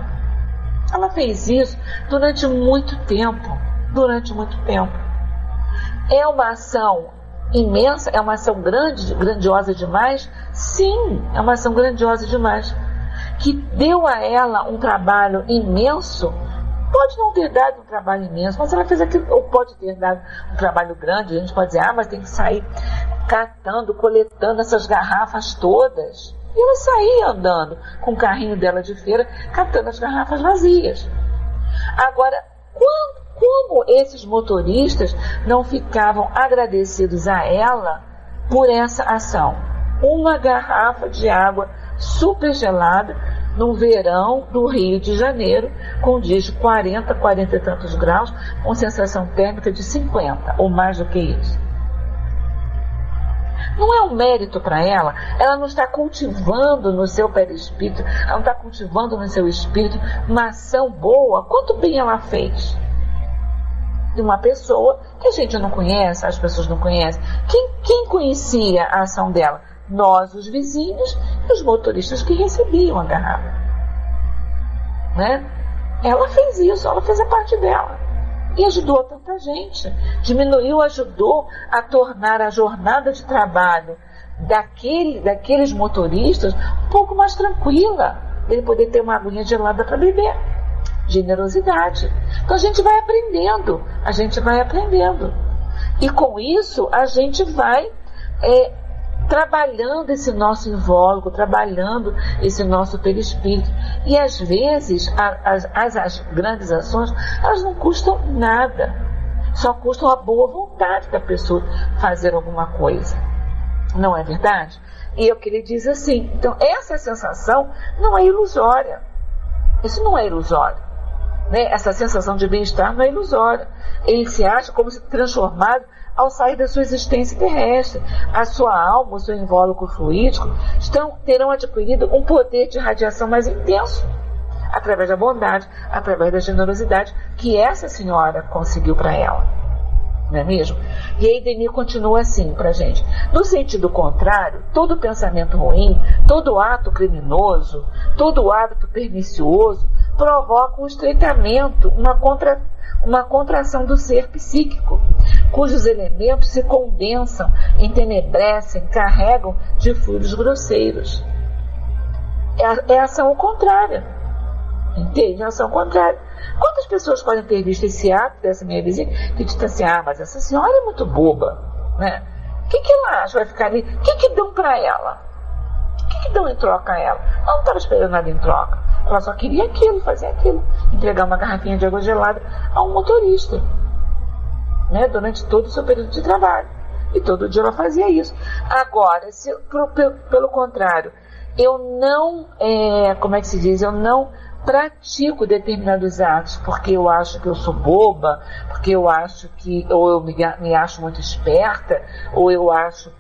Ela fez isso durante muito tempo. É uma ação imensa, é uma ação grandiosa demais? Sim, é uma ação grandiosa demais. Que deu a ela um trabalho imenso. Pode não ter dado um trabalho imenso, mas ela fez aquilo, ou pode ter dado um trabalho grande. A gente pode dizer, mas tem que sair catando, coletando essas garrafas todas. E ela saía andando com o carrinho dela de feira, catando as garrafas vazias. Agora, como esses motoristas não ficavam agradecidos a ela por essa ação? Uma garrafa de água super gelada no verão do Rio de Janeiro, com dias de 40 e tantos graus, com sensação térmica de 50 ou mais do que isso. Não é um mérito para ela não está cultivando no seu perispírito, ela não está cultivando no seu espírito uma ação boa. Quanto bem ela fez? de uma pessoa que a gente não conhece, as pessoas não conhecem. Quem conhecia a ação dela? Nós, os vizinhos, e os motoristas que recebiam a garrafa. Né? Ela fez isso, ela fez a parte dela. E ajudou tanta gente. Diminuiu, ajudou a tornar a jornada de trabalho daqueles motoristas um pouco mais tranquila. Ele poder ter uma aguinha gelada para beber. Generosidade. Então a gente vai aprendendo. E com isso a gente vai trabalhando esse nosso invólucro, trabalhando esse nosso perispírito. E às vezes as grandes ações, elas não custam nada, só custam a boa vontade da pessoa fazer alguma coisa, não é verdade? E é o que ele diz assim. Então essa sensação não é ilusória, isso não é ilusório, né? Essa sensação de bem-estar não é ilusória. Ele se acha como se transformado ao sair da sua existência terrestre. A sua alma, o seu invólucro fluídico terão adquirido um poder de radiação mais intenso, através da bondade, através da generosidade que essa senhora conseguiu para ela. Não é mesmo? E aí Denis continua assim para a gente. No sentido contrário, todo pensamento ruim, todo ato criminoso, todo hábito pernicioso provoca um estreitamento, uma contração do ser psíquico, cujos elementos se condensam, entenebrecem, carregam de fluidos grosseiros. É a ação contrária. Entende? A ação contrária. Quantas pessoas podem ter visto esse ato dessa minha vizinha que diz assim, mas essa senhora é muito boba, né? O que ela acha? Vai ficar ali? O que dão para ela? O que dão em troca a ela? Ela não estava esperando nada em troca. Ela só queria aquilo, fazer aquilo. Entregar uma garrafinha de água gelada a um motorista, né, durante todo o seu período de trabalho. E todo dia ela fazia isso. Agora, se pelo contrário, eu não, eu não pratico determinados atos porque eu acho que eu sou boba, porque eu acho que, ou eu me acho muito esperta, ou eu acho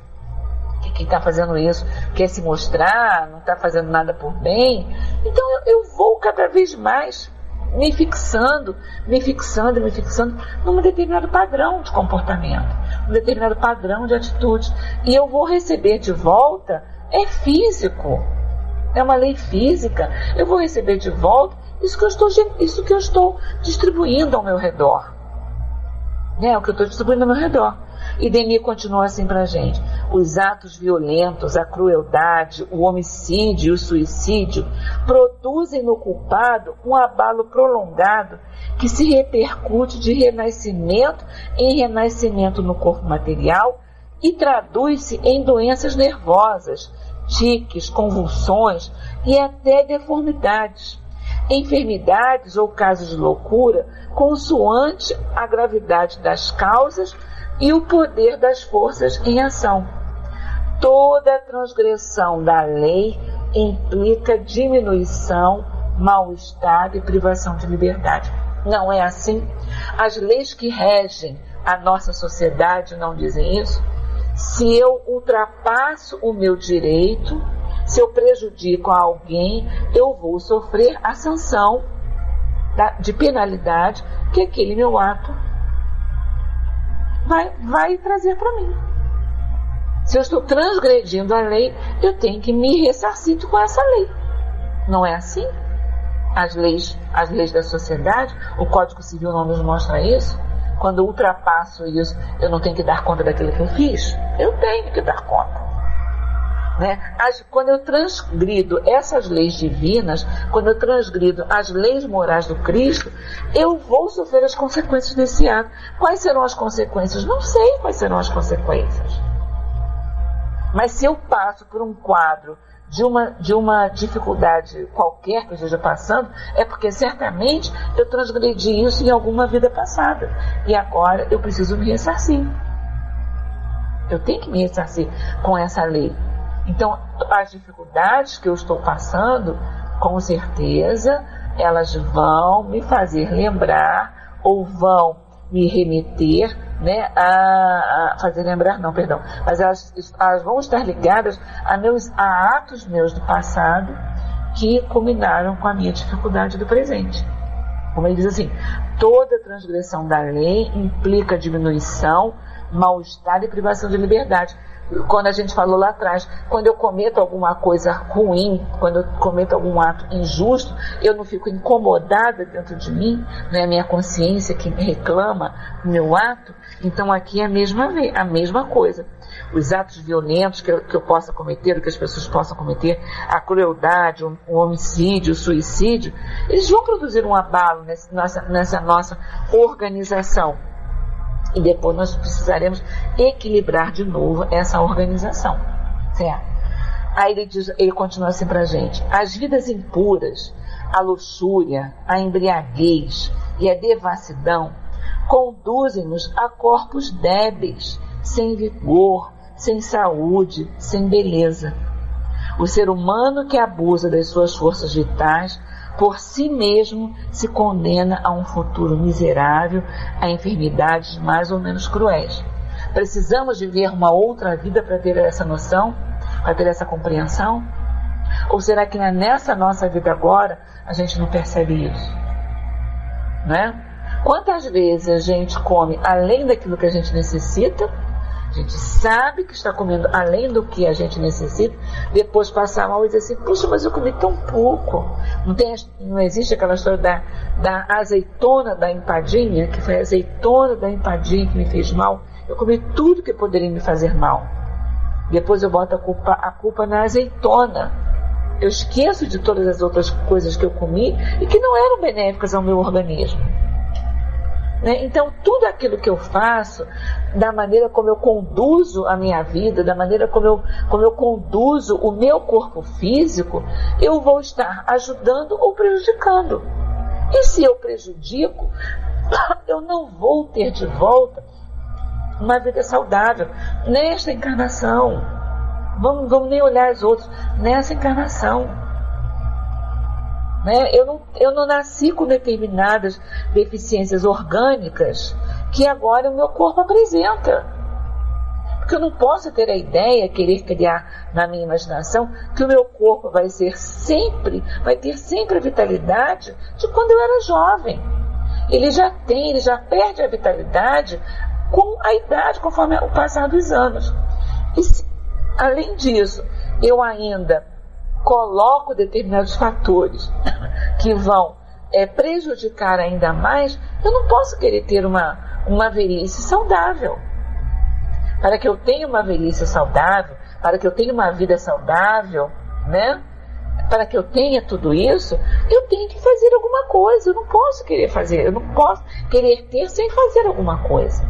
que quem está fazendo isso quer se mostrar, não está fazendo nada por bem. Então eu vou cada vez mais me fixando num determinado padrão de comportamento, num determinado padrão de atitude. E eu vou receber de volta, é físico, é uma lei física. Eu vou receber de volta isso que eu estou distribuindo ao meu redor. O que eu estou distribuindo ao meu redor. E Denis continua assim para a gente. Os atos violentos, a crueldade, o homicídio e o suicídio produzem no culpado um abalo prolongado que se repercute de renascimento em renascimento no corpo material e traduz-se em doenças nervosas, tiques, convulsões e até deformidades, enfermidades ou casos de loucura, consoante a gravidade das causas e o poder das forças em ação. Toda transgressão da lei implica diminuição, mal-estar e privação de liberdade. Não é assim? As leis que regem a nossa sociedade não dizem isso? Se eu ultrapasso o meu direito, se eu prejudico a alguém, eu vou sofrer a sanção de penalidade que aquele meu ato vai trazer para mim. Se eu estou transgredindo a lei, eu tenho que me ressarcir com essa lei. Não é assim? As leis da sociedade, o Código Civil não nos mostra isso? Quando eu ultrapasso isso, eu não tenho que dar conta daquilo que eu fiz? Eu tenho que dar conta. Né? Quando eu transgrido essas leis divinas, quando eu transgrido as leis morais do Cristo, eu vou sofrer as consequências desse ato. Quais serão as consequências? Não sei quais serão as consequências. Mas se eu passo por um quadro de uma dificuldade qualquer que eu esteja passando, é porque certamente eu transgredi isso em alguma vida passada. E agora eu preciso me ressarcir. Eu tenho que me ressarcir com essa lei. Então, as dificuldades que eu estou passando, com certeza, elas vão me fazer lembrar ou vão me remeter, né, mas elas vão estar ligadas a atos meus do passado que culminaram com a minha dificuldade do presente. Como ele diz assim, toda transgressão da lei implica diminuição, mal-estar e privação de liberdade. Quando a gente falou lá atrás, quando eu cometo alguma coisa ruim, quando eu cometo algum ato injusto, eu não fico incomodada dentro de mim, não é a minha consciência que me reclama o meu ato. Então aqui é a mesma coisa. Os atos violentos que eu possa cometer, que as pessoas possam cometer, a crueldade, o homicídio, o suicídio, eles vão produzir um abalo nessa nossa organização. E depois nós precisaremos equilibrar de novo essa organização. Certo? Aí ele continua assim pra gente. As vidas impuras, a luxúria, a embriaguez e a devassidão conduzem-nos a corpos débeis, sem vigor, sem saúde, sem beleza. O ser humano que abusa das suas forças vitais por si mesmo se condena a um futuro miserável, a enfermidades mais ou menos cruéis. Precisamos viver uma outra vida para ter essa noção, para ter essa compreensão? Ou será que nessa nossa vida agora a gente não percebe isso? Né? Quantas vezes a gente come além daquilo que a gente necessita? A gente sabe que está comendo além do que a gente necessita, depois passar mal e dizer assim, puxa, mas eu comi tão pouco. Não existe aquela história da azeitona da empadinha, que foi a azeitona da empadinha que me fez mal. Eu comi tudo que poderia me fazer mal. Depois eu boto a culpa na azeitona. Eu esqueço de todas as outras coisas que eu comi e que não eram benéficas ao meu organismo. Então, tudo aquilo que eu faço, da maneira como eu conduzo a minha vida, da maneira como eu conduzo o meu corpo físico, eu vou estar ajudando ou prejudicando. E se eu prejudico, eu não vou ter de volta uma vida saudável nesta encarnação. Vamos nem olhar as outras, nessa encarnação. Eu não nasci com determinadas deficiências orgânicas que agora o meu corpo apresenta. Porque eu não posso ter a ideia, querer criar na minha imaginação, que o meu corpo vai ter sempre a vitalidade de quando eu era jovem. Ele já perde a vitalidade com a idade, conforme o passar dos anos. E além disso, eu ainda coloco determinados fatores que vão prejudicar ainda mais, eu não posso querer ter uma velhice saudável. Para que eu tenha uma velhice saudável, para que eu tenha uma vida saudável, né? Para que eu tenha tudo isso, eu tenho que fazer alguma coisa. Eu não posso querer ter sem fazer alguma coisa.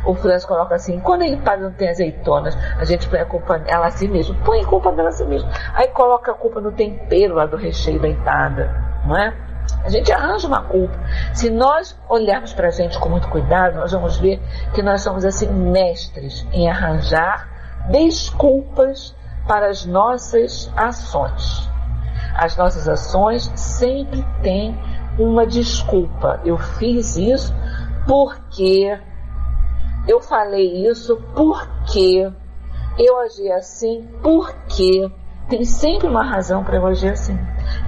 O Franz coloca assim, quando a empada não tem azeitonas, a gente põe a culpa nela assim mesmo, põe a culpa nela assim mesmo. Aí coloca a culpa no tempero lá do recheio da empada, não é? A gente arranja uma culpa. Se nós olharmos para a gente com muito cuidado, nós vamos ver que nós somos assim mestres em arranjar desculpas para as nossas ações. As nossas ações sempre têm uma desculpa. Eu fiz isso porque... eu falei isso porque eu agi assim, porque tem sempre uma razão para eu agir assim.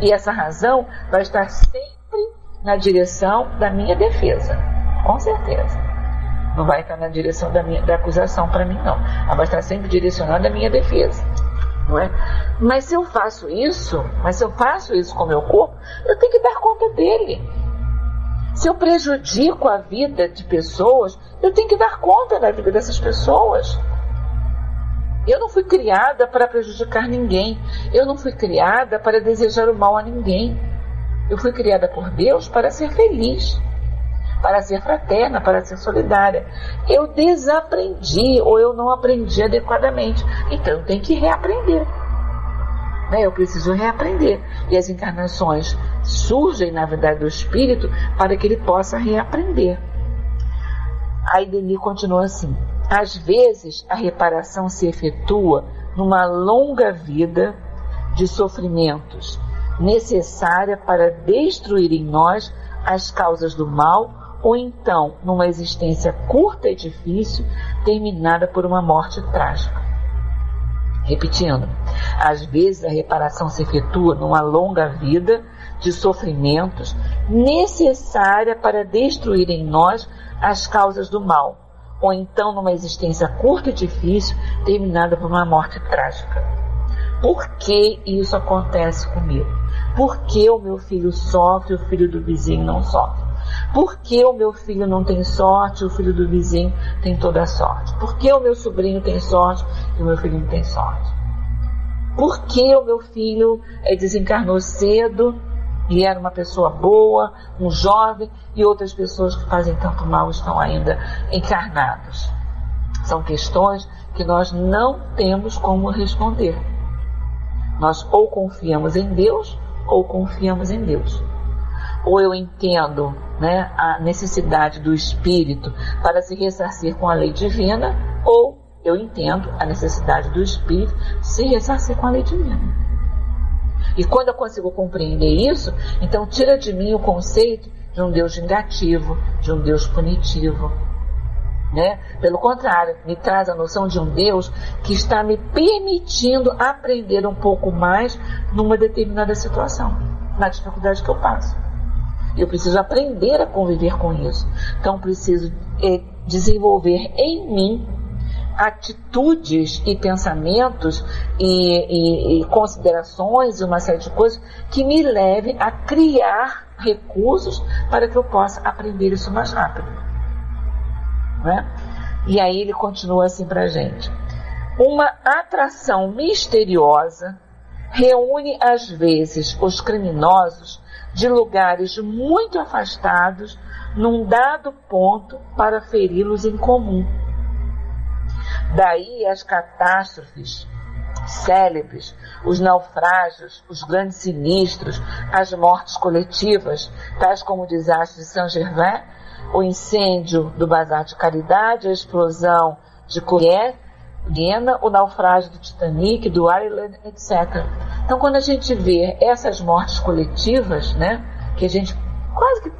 E essa razão vai estar sempre na direção da minha defesa, com certeza. Não vai estar na direção da acusação para mim, não. Ela vai estar sempre direcionada à minha defesa, não é? Mas se eu faço isso com o meu corpo, eu tenho que dar conta dele. Se eu prejudico a vida de pessoas, eu tenho que dar conta da vida dessas pessoas. Eu não fui criada para prejudicar ninguém. Eu não fui criada para desejar o mal a ninguém. Eu fui criada por Deus para ser feliz, para ser fraterna, para ser solidária. Eu desaprendi ou eu não aprendi adequadamente. Então eu tenho que reaprender. Eu preciso reaprender. E as encarnações surgem, na verdade, do espírito para que ele possa reaprender. Aí Denis continua assim: às vezes a reparação se efetua numa longa vida de sofrimentos, necessária para destruir em nós as causas do mal, ou então numa existência curta e difícil, terminada por uma morte trágica. Repetindo, às vezes a reparação se efetua numa longa vida de sofrimentos necessária para destruir em nós as causas do mal, ou então numa existência curta e difícil, terminada por uma morte trágica. Por que isso acontece comigo? Por que o meu filho sofre e o filho do vizinho não sofre? Por que o meu filho não tem sorte e o filho do vizinho tem toda a sorte? Por que o meu sobrinho tem sorte e o meu filho não tem sorte? Por que o meu filho desencarnou cedo e era uma pessoa boa, um jovem, e outras pessoas que fazem tanto mal estão ainda encarnados? São questões que nós não temos como responder. Nós ou confiamos em Deus ou confiamos em Deus. Ou eu entendo, né, a necessidade do espírito para se ressarcir com a lei divina, ou eu entendo a necessidade do espírito de se ressarcir com a lei divina. E quando eu consigo compreender isso, então tira de mim o conceito de um Deus vingativo, de um Deus punitivo, né? Pelo contrário, me traz a noção de um Deus que está me permitindo aprender um pouco mais numa determinada situação, na dificuldade que eu passo. Eu preciso aprender a conviver com isso. Então preciso desenvolver em mim atitudes e pensamentos e considerações e uma série de coisas que me levem a criar recursos para que eu possa aprender isso mais rápido, né? E aí ele continua assim para a gente: uma atração misteriosa reúne às vezes os criminosos de lugares muito afastados num dado ponto para feri-los em comum. Daí as catástrofes célebres, os naufrágios, os grandes sinistros, as mortes coletivas, tais como o desastre de Saint-Gervais, o incêndio do Bazar de Caridade, a explosão de Courier, o naufrágio do Titanic, do Ireland, etc. Então, quando a gente vê essas mortes coletivas, né, que a gente quase que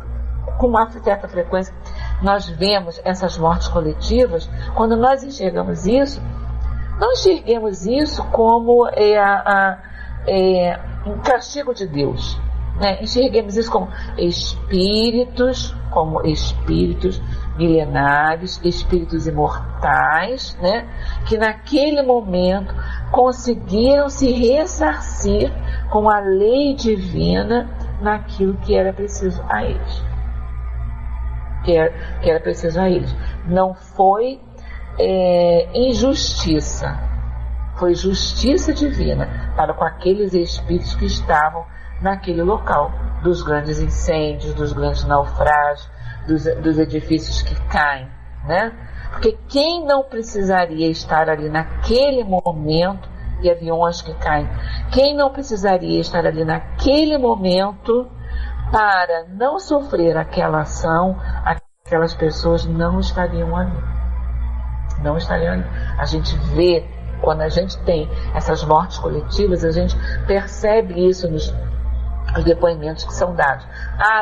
com uma certa frequência nós vemos essas mortes coletivas, quando nós enxergamos isso, não enxerguemos isso como um castigo de Deus, né? Enxerguemos isso como espíritos milenares, espíritos imortais, né? Que naquele momento conseguiram se ressarcir com a lei divina naquilo que era preciso a eles. Que era preciso a eles. Não foi injustiça, foi justiça divina para com aqueles espíritos que estavam naquele local, dos grandes incêndios, dos grandes naufrágios, dos edifícios que caem, né? Porque quem não precisaria estar ali naquele momento, e aviões que caem, quem não precisaria estar ali naquele momento para não sofrer aquela ação, aquelas pessoas não estariam ali. Não estariam ali. A gente vê, quando a gente tem essas mortes coletivas, a gente percebe isso nos depoimentos que são dados.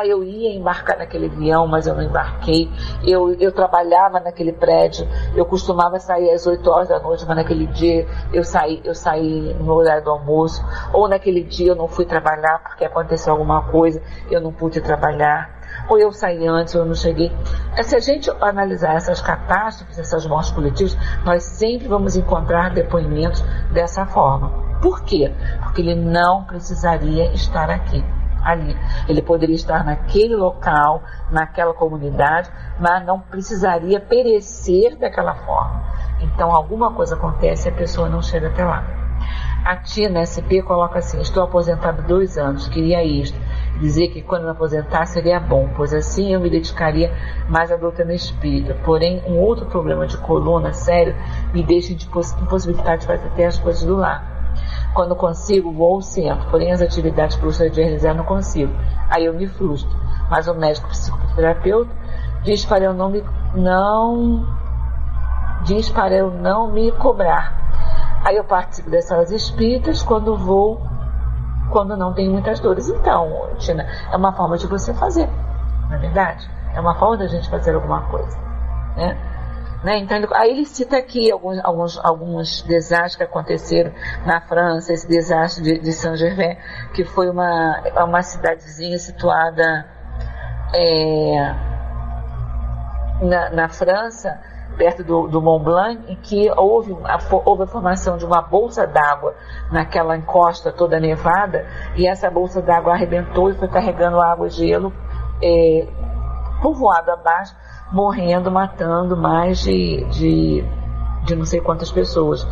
Eu ia embarcar naquele avião, mas eu não embarquei. Eu trabalhava naquele prédio, eu costumava sair às 8 horas da noite, mas naquele dia eu saí no horário do almoço, ou naquele dia eu não fui trabalhar porque aconteceu alguma coisa, eu não pude trabalhar, ou eu saí antes, ou eu não cheguei. Se a gente analisar essas catástrofes, essas mortes coletivas, nós sempre vamos encontrar depoimentos dessa forma. Por quê? Porque ele não precisaria estar ali. Ele poderia estar naquele local, naquela comunidade, mas não precisaria perecer daquela forma. Então alguma coisa acontece e a pessoa não chega até lá. A Tina SP coloca assim: estou aposentada há 2 anos, queria isto. Dizer que quando me aposentar seria bom, pois assim eu me dedicaria mais à doutrina espírita. Porém, um outro problema de coluna sério me deixa impossibilidade de fazer até as coisas do lar. Quando consigo, vou ao centro, porém as atividades que gostaria de realizar não consigo. Aí eu me frustro. Mas o médico psicoterapeuta diz para eu não me cobrar. Aí eu participo das salas espíritas quando não tenho muitas dores. Então, Tina, é uma forma de você fazer, não é verdade? É uma forma da gente fazer alguma coisa, né? Né? Então, aí ele cita aqui alguns desastres que aconteceram na França, esse desastre de Saint-Gervais, que foi uma cidadezinha situada na França, perto do Mont Blanc, em que houve a formação de uma bolsa d'água naquela encosta toda nevada, e essa bolsa d'água arrebentou e foi carregando água e gelo povoado abaixo, morrendo, matando mais de não sei quantas pessoas.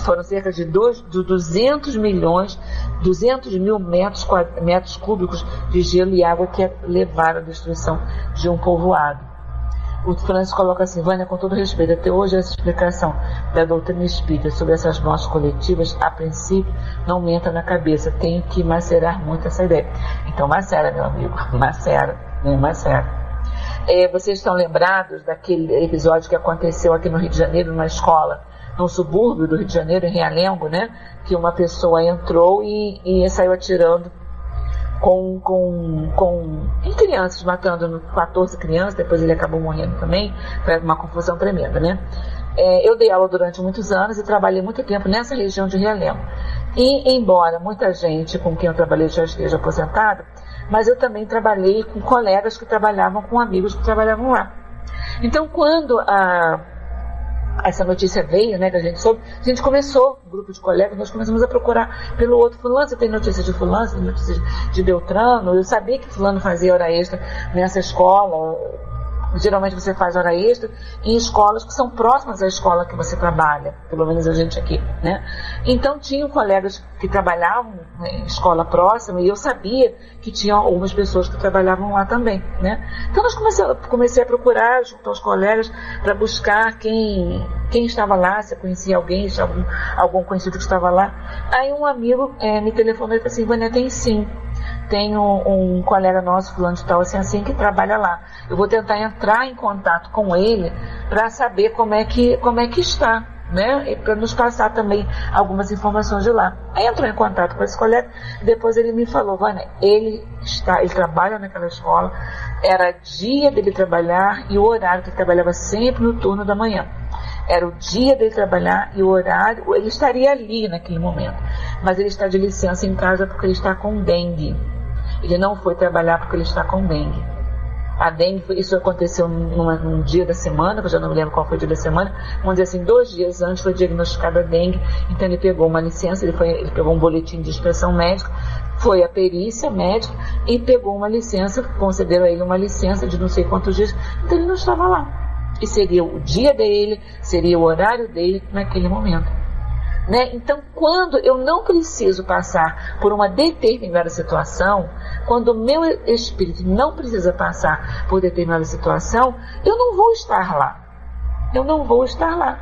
Foram cerca de 200 mil metros cúbicos de gelo e água que levaram à destruição de um povoado. O Francis coloca assim: Vânia, com todo respeito, até hoje essa explicação da doutrina espírita sobre essas mortes coletivas, a princípio, não me entra na cabeça. Tenho que macerar muito essa ideia. Então macera, meu amigo, macera. Vocês estão lembrados daquele episódio que aconteceu aqui no Rio de Janeiro, numa escola, num subúrbio do Rio de Janeiro, em Realengo, né? Que uma pessoa entrou e saiu atirando em crianças, matando 14 crianças, depois ele acabou morrendo também. Foi uma confusão tremenda, né? Eu dei aula durante muitos anos e trabalhei muito tempo nessa região de Realengo. E embora muita gente com quem eu trabalhei já esteja aposentado, mas eu também trabalhei com colegas que trabalhavam, com amigos que trabalhavam lá. Então, quando essa notícia veio, né, que a gente soube, a gente começou, um grupo de colegas, nós começamos a procurar pelo outro. Fulano, você tem notícia de fulano, você tem notícia de Beltrano? Eu sabia que fulano fazia hora extra nessa escola. Geralmente você faz hora extra em escolas que são próximas à escola que você trabalha, pelo menos a gente aqui, né? Então tinham colegas que trabalhavam em escola próxima e eu sabia que tinham algumas pessoas que trabalhavam lá também, né? Então comecei a procurar junto aos colegas para buscar quem estava lá, se eu conhecia alguém, se algum conhecido que estava lá. Aí um amigo me telefonou e falou assim: Vânia, tem sim. Tem um colega nosso, fulano de tal, assim, que trabalha lá. Eu vou tentar entrar em contato com ele para saber como é que está, né? E para nos passar também algumas informações de lá. Aí entrou em contato com esse colega, depois ele me falou: Vânia, ele trabalha naquela escola, era dia dele trabalhar e o horário que ele trabalhava sempre no turno da manhã. Era o dia dele trabalhar e o horário, ele estaria ali naquele momento. Mas ele está de licença em casa porque ele está com dengue. Ele não foi trabalhar porque ele está com dengue. A dengue, isso aconteceu num dia da semana, que eu já não me lembro qual foi o dia da semana, vamos dizer assim, 2 dias antes foi diagnosticada a dengue, então ele pegou uma licença, ele pegou um boletim de inspeção médica, foi à perícia médica e pegou uma licença, concederam a ele uma licença de não sei quantos dias, então ele não estava lá. E seria o dia dele, seria o horário dele naquele momento. Né? Então, quando eu não preciso passar por uma determinada situação, quando o meu espírito não precisa passar por determinada situação, eu não vou estar lá. Eu não vou estar lá.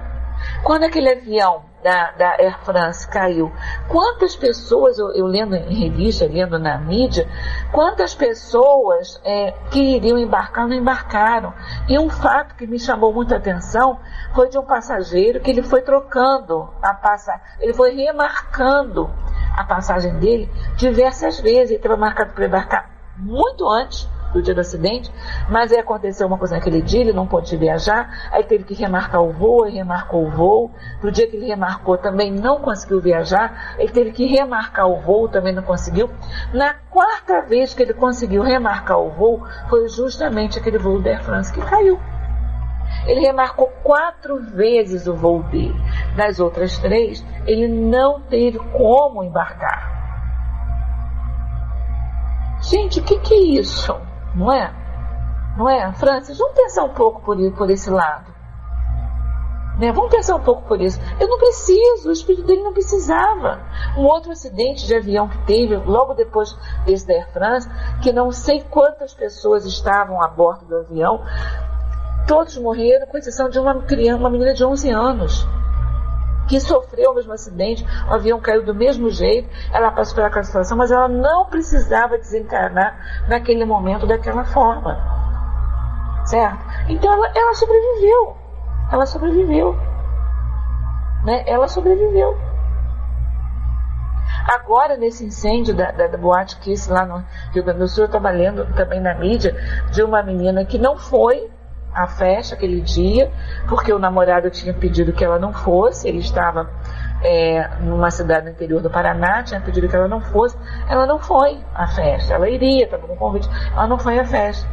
Quando aquele avião da Air France caiu, quantas pessoas, eu lendo em revista, lendo na mídia, quantas pessoas que iriam embarcar não embarcaram. E um fato que me chamou muita atenção foi de um passageiro que ele foi trocando a passagem, ele foi remarcando a passagem dele diversas vezes. Ele estava marcado para embarcar muito antes do dia do acidente, mas aí aconteceu uma coisa naquele dia, ele não pôde viajar, aí teve que remarcar o voo, ele remarcou o voo, no dia que ele remarcou também não conseguiu viajar, ele teve que remarcar o voo, também não conseguiu. Na 4ª vez que ele conseguiu remarcar o voo, foi justamente aquele voo da Air France que caiu. Ele remarcou 4 vezes o voo dele. Nas outras 3, ele não teve como embarcar. Gente, o que é isso? Não é? Não é? Francis, vamos pensar um pouco por esse lado. Né? Vamos pensar um pouco por isso. Eu não preciso, o espírito dele não precisava. Um outro acidente de avião que teve, logo depois desse da Air France, que não sei quantas pessoas estavam a bordo do avião, todos morreram, com exceção de uma menina de 11 anos, que sofreu o mesmo acidente, o avião caiu do mesmo jeito, ela passou pela situação, mas ela não precisava desencarnar naquele momento daquela forma, certo? Então ela sobreviveu, né? Ela sobreviveu. Agora, nesse incêndio da Boate Kiss lá no Rio Grande do Sul, eu estava lendo também na mídia de uma menina que não foi à festa aquele dia, porque o namorado tinha pedido que ela não fosse. Ele estava numa cidade no interior do Paraná, tinha pedido que ela não fosse. Ela não foi à festa, ela iria, estava com convite, ela não foi à festa.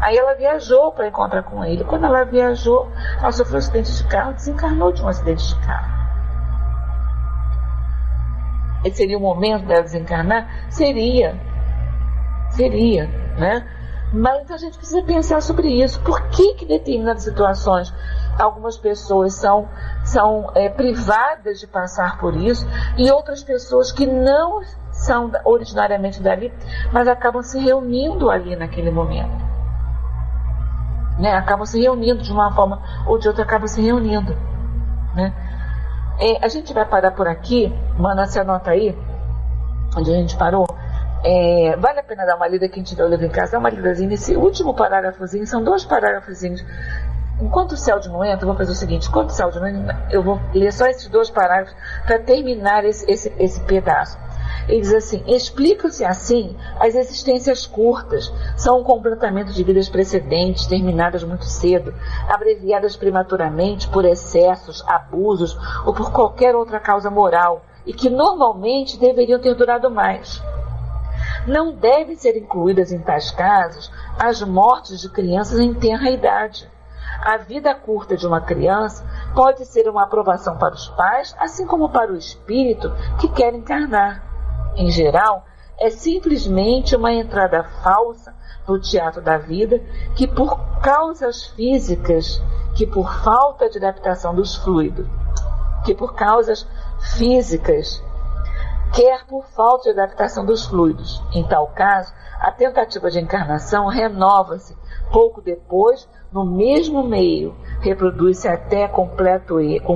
Aí ela viajou para encontrar com ele. Quando ela viajou, ela sofreu um acidente de carro, desencarnou de um acidente de carro. Esse seria o momento dela desencarnar? Seria, né? Mas então a gente precisa pensar sobre isso. Por que em determinadas situações algumas pessoas são privadas de passar por isso e outras pessoas que não são originariamente dali, mas acabam se reunindo ali naquele momento, né? Acabam se reunindo de uma forma ou de outra, acabam se reunindo, né? A gente vai parar por aqui. Mana, você anota aí onde a gente parou. Vale a pena dar uma lida, quem tiver o livro em casa, dá uma lidazinha nesse último parágrafozinho. São 2 parágrafozinhos. Enquanto o Célio não entra, eu vou fazer o seguinte: enquanto o Célio não entra, eu vou ler só esses 2 parágrafos para terminar esse pedaço. Ele diz assim: explica-se assim as existências curtas, são um completamento de vidas precedentes, terminadas muito cedo, abreviadas prematuramente por excessos, abusos ou por qualquer outra causa moral, e que normalmente deveriam ter durado mais. Não devem ser incluídas em tais casos as mortes de crianças em tenra idade. A vida curta de uma criança pode ser uma aprovação para os pais, assim como para o espírito que quer encarnar. Em geral, é simplesmente uma entrada falsa no teatro da vida que, por causas físicas, que por falta de adaptação dos fluidos, que por causas físicas, quer por falta de adaptação dos fluidos. Em tal caso, a tentativa de encarnação renova-se pouco depois no mesmo meio, reproduz-se até com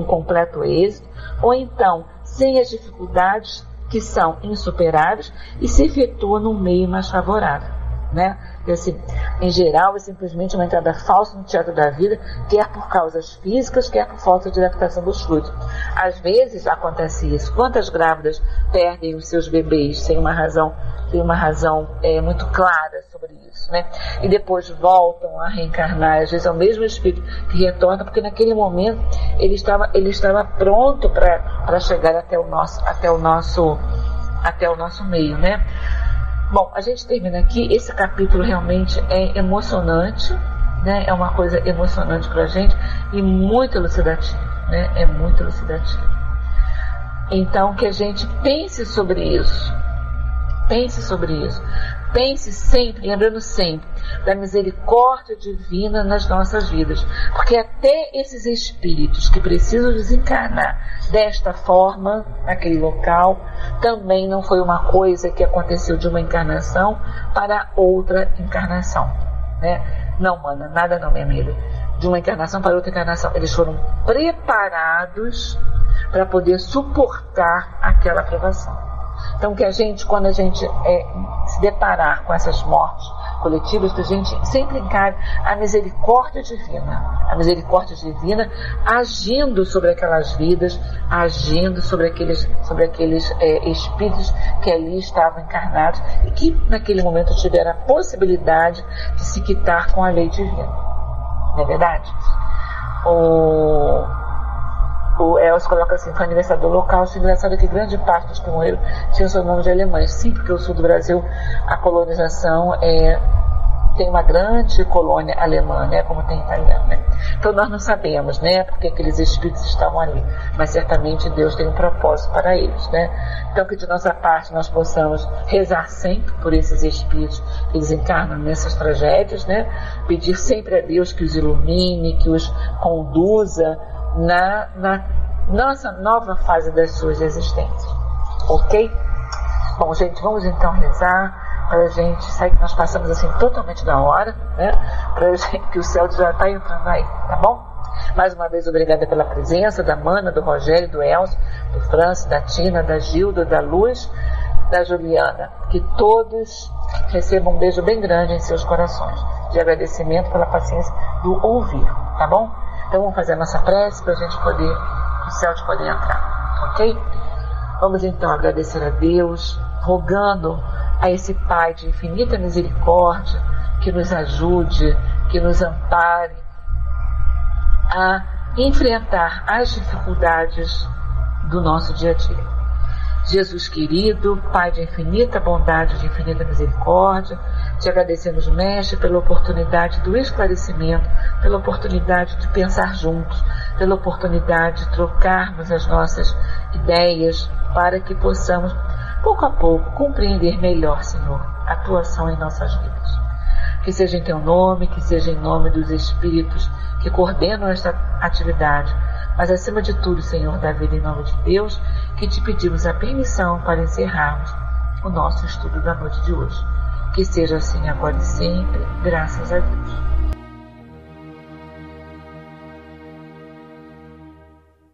completo êxito, ou então, sem as dificuldades que são insuperáveis, e se efetua num meio mais favorável, né? E assim, em geral, é simplesmente uma entrada falsa no teatro da vida, quer por causas físicas, quer por falta de adaptação dos fluidos. Às vezes acontece isso. Quantas grávidas perdem os seus bebês sem uma razão muito clara sobre isso, né? E depois voltam a reencarnar. Às vezes é o mesmo espírito que retorna, porque naquele momento ele estava pronto para chegar até o nosso meio, né? Bom, a gente termina aqui. Esse capítulo realmente é emocionante, né? É uma coisa emocionante para a gente e muito elucidativo, né? É muito elucidativo. Então, que a gente pense sobre isso. Pense sempre, lembrando sempre da misericórdia divina nas nossas vidas, porque até esses espíritos que precisam desencarnar desta forma, naquele local, também não foi uma coisa que aconteceu de uma encarnação para outra encarnação, né? Não, mana, nada não, minha amiga. De uma encarnação para outra encarnação. Eles foram preparados para poder suportar aquela provação. Então, que a gente, quando a gente se deparar com essas mortes coletivas, que a gente sempre encare a misericórdia divina agindo sobre aquelas vidas, agindo sobre aqueles espíritos que ali estavam encarnados e que naquele momento tiveram a possibilidade de se quitar com a lei divina. Não é verdade? O Elcio coloca assim: foi aniversário do local. Acho engraçado que grande parte dos que morreram tinham seu nome de alemães. Sim, porque o sul do Brasil, a colonização tem uma grande colônia alemã, né, como tem italiano, né? Então nós não sabemos, né, porque aqueles espíritos estavam ali, mas certamente Deus tem um propósito para eles, né? Então que de nossa parte nós possamos rezar sempre por esses espíritos que desencarnam nessas tragédias, né? Pedir sempre a Deus que os ilumine, que os conduza na nossa nova fase das suas existências, ok? Bom, gente, vamos então rezar para a gente sair, que nós passamos assim totalmente da hora, né? Para a gente, que o céu já está entrando aí, tá bom? Mais uma vez, obrigada pela presença da Mana, do Rogério, do Elcio, do Francis, da Tina, da Gilda, da Luz, da Juliana. Que todos recebam um beijo bem grande em seus corações, de agradecimento pela paciência do ouvir, tá bom? Então vamos fazer a nossa prece para a gente poder, o céu de poder entrar, ok? Vamos então agradecer a Deus, rogando a esse Pai de infinita misericórdia que nos ajude, que nos ampare, a enfrentar as dificuldades do nosso dia a dia. Jesus querido, Pai de infinita bondade, de infinita misericórdia, te agradecemos, Mestre, pela oportunidade do esclarecimento, pela oportunidade de pensar juntos, pela oportunidade de trocarmos as nossas ideias para que possamos, pouco a pouco, compreender melhor, Senhor, a tua ação em nossas vidas. Que seja em teu nome, que seja em nome dos Espíritos que coordenam esta atividade, mas acima de tudo, Senhor da vida, em nome de Deus, que te pedimos a permissão para encerrarmos o nosso estudo da noite de hoje. Que seja assim agora e sempre, graças a Deus.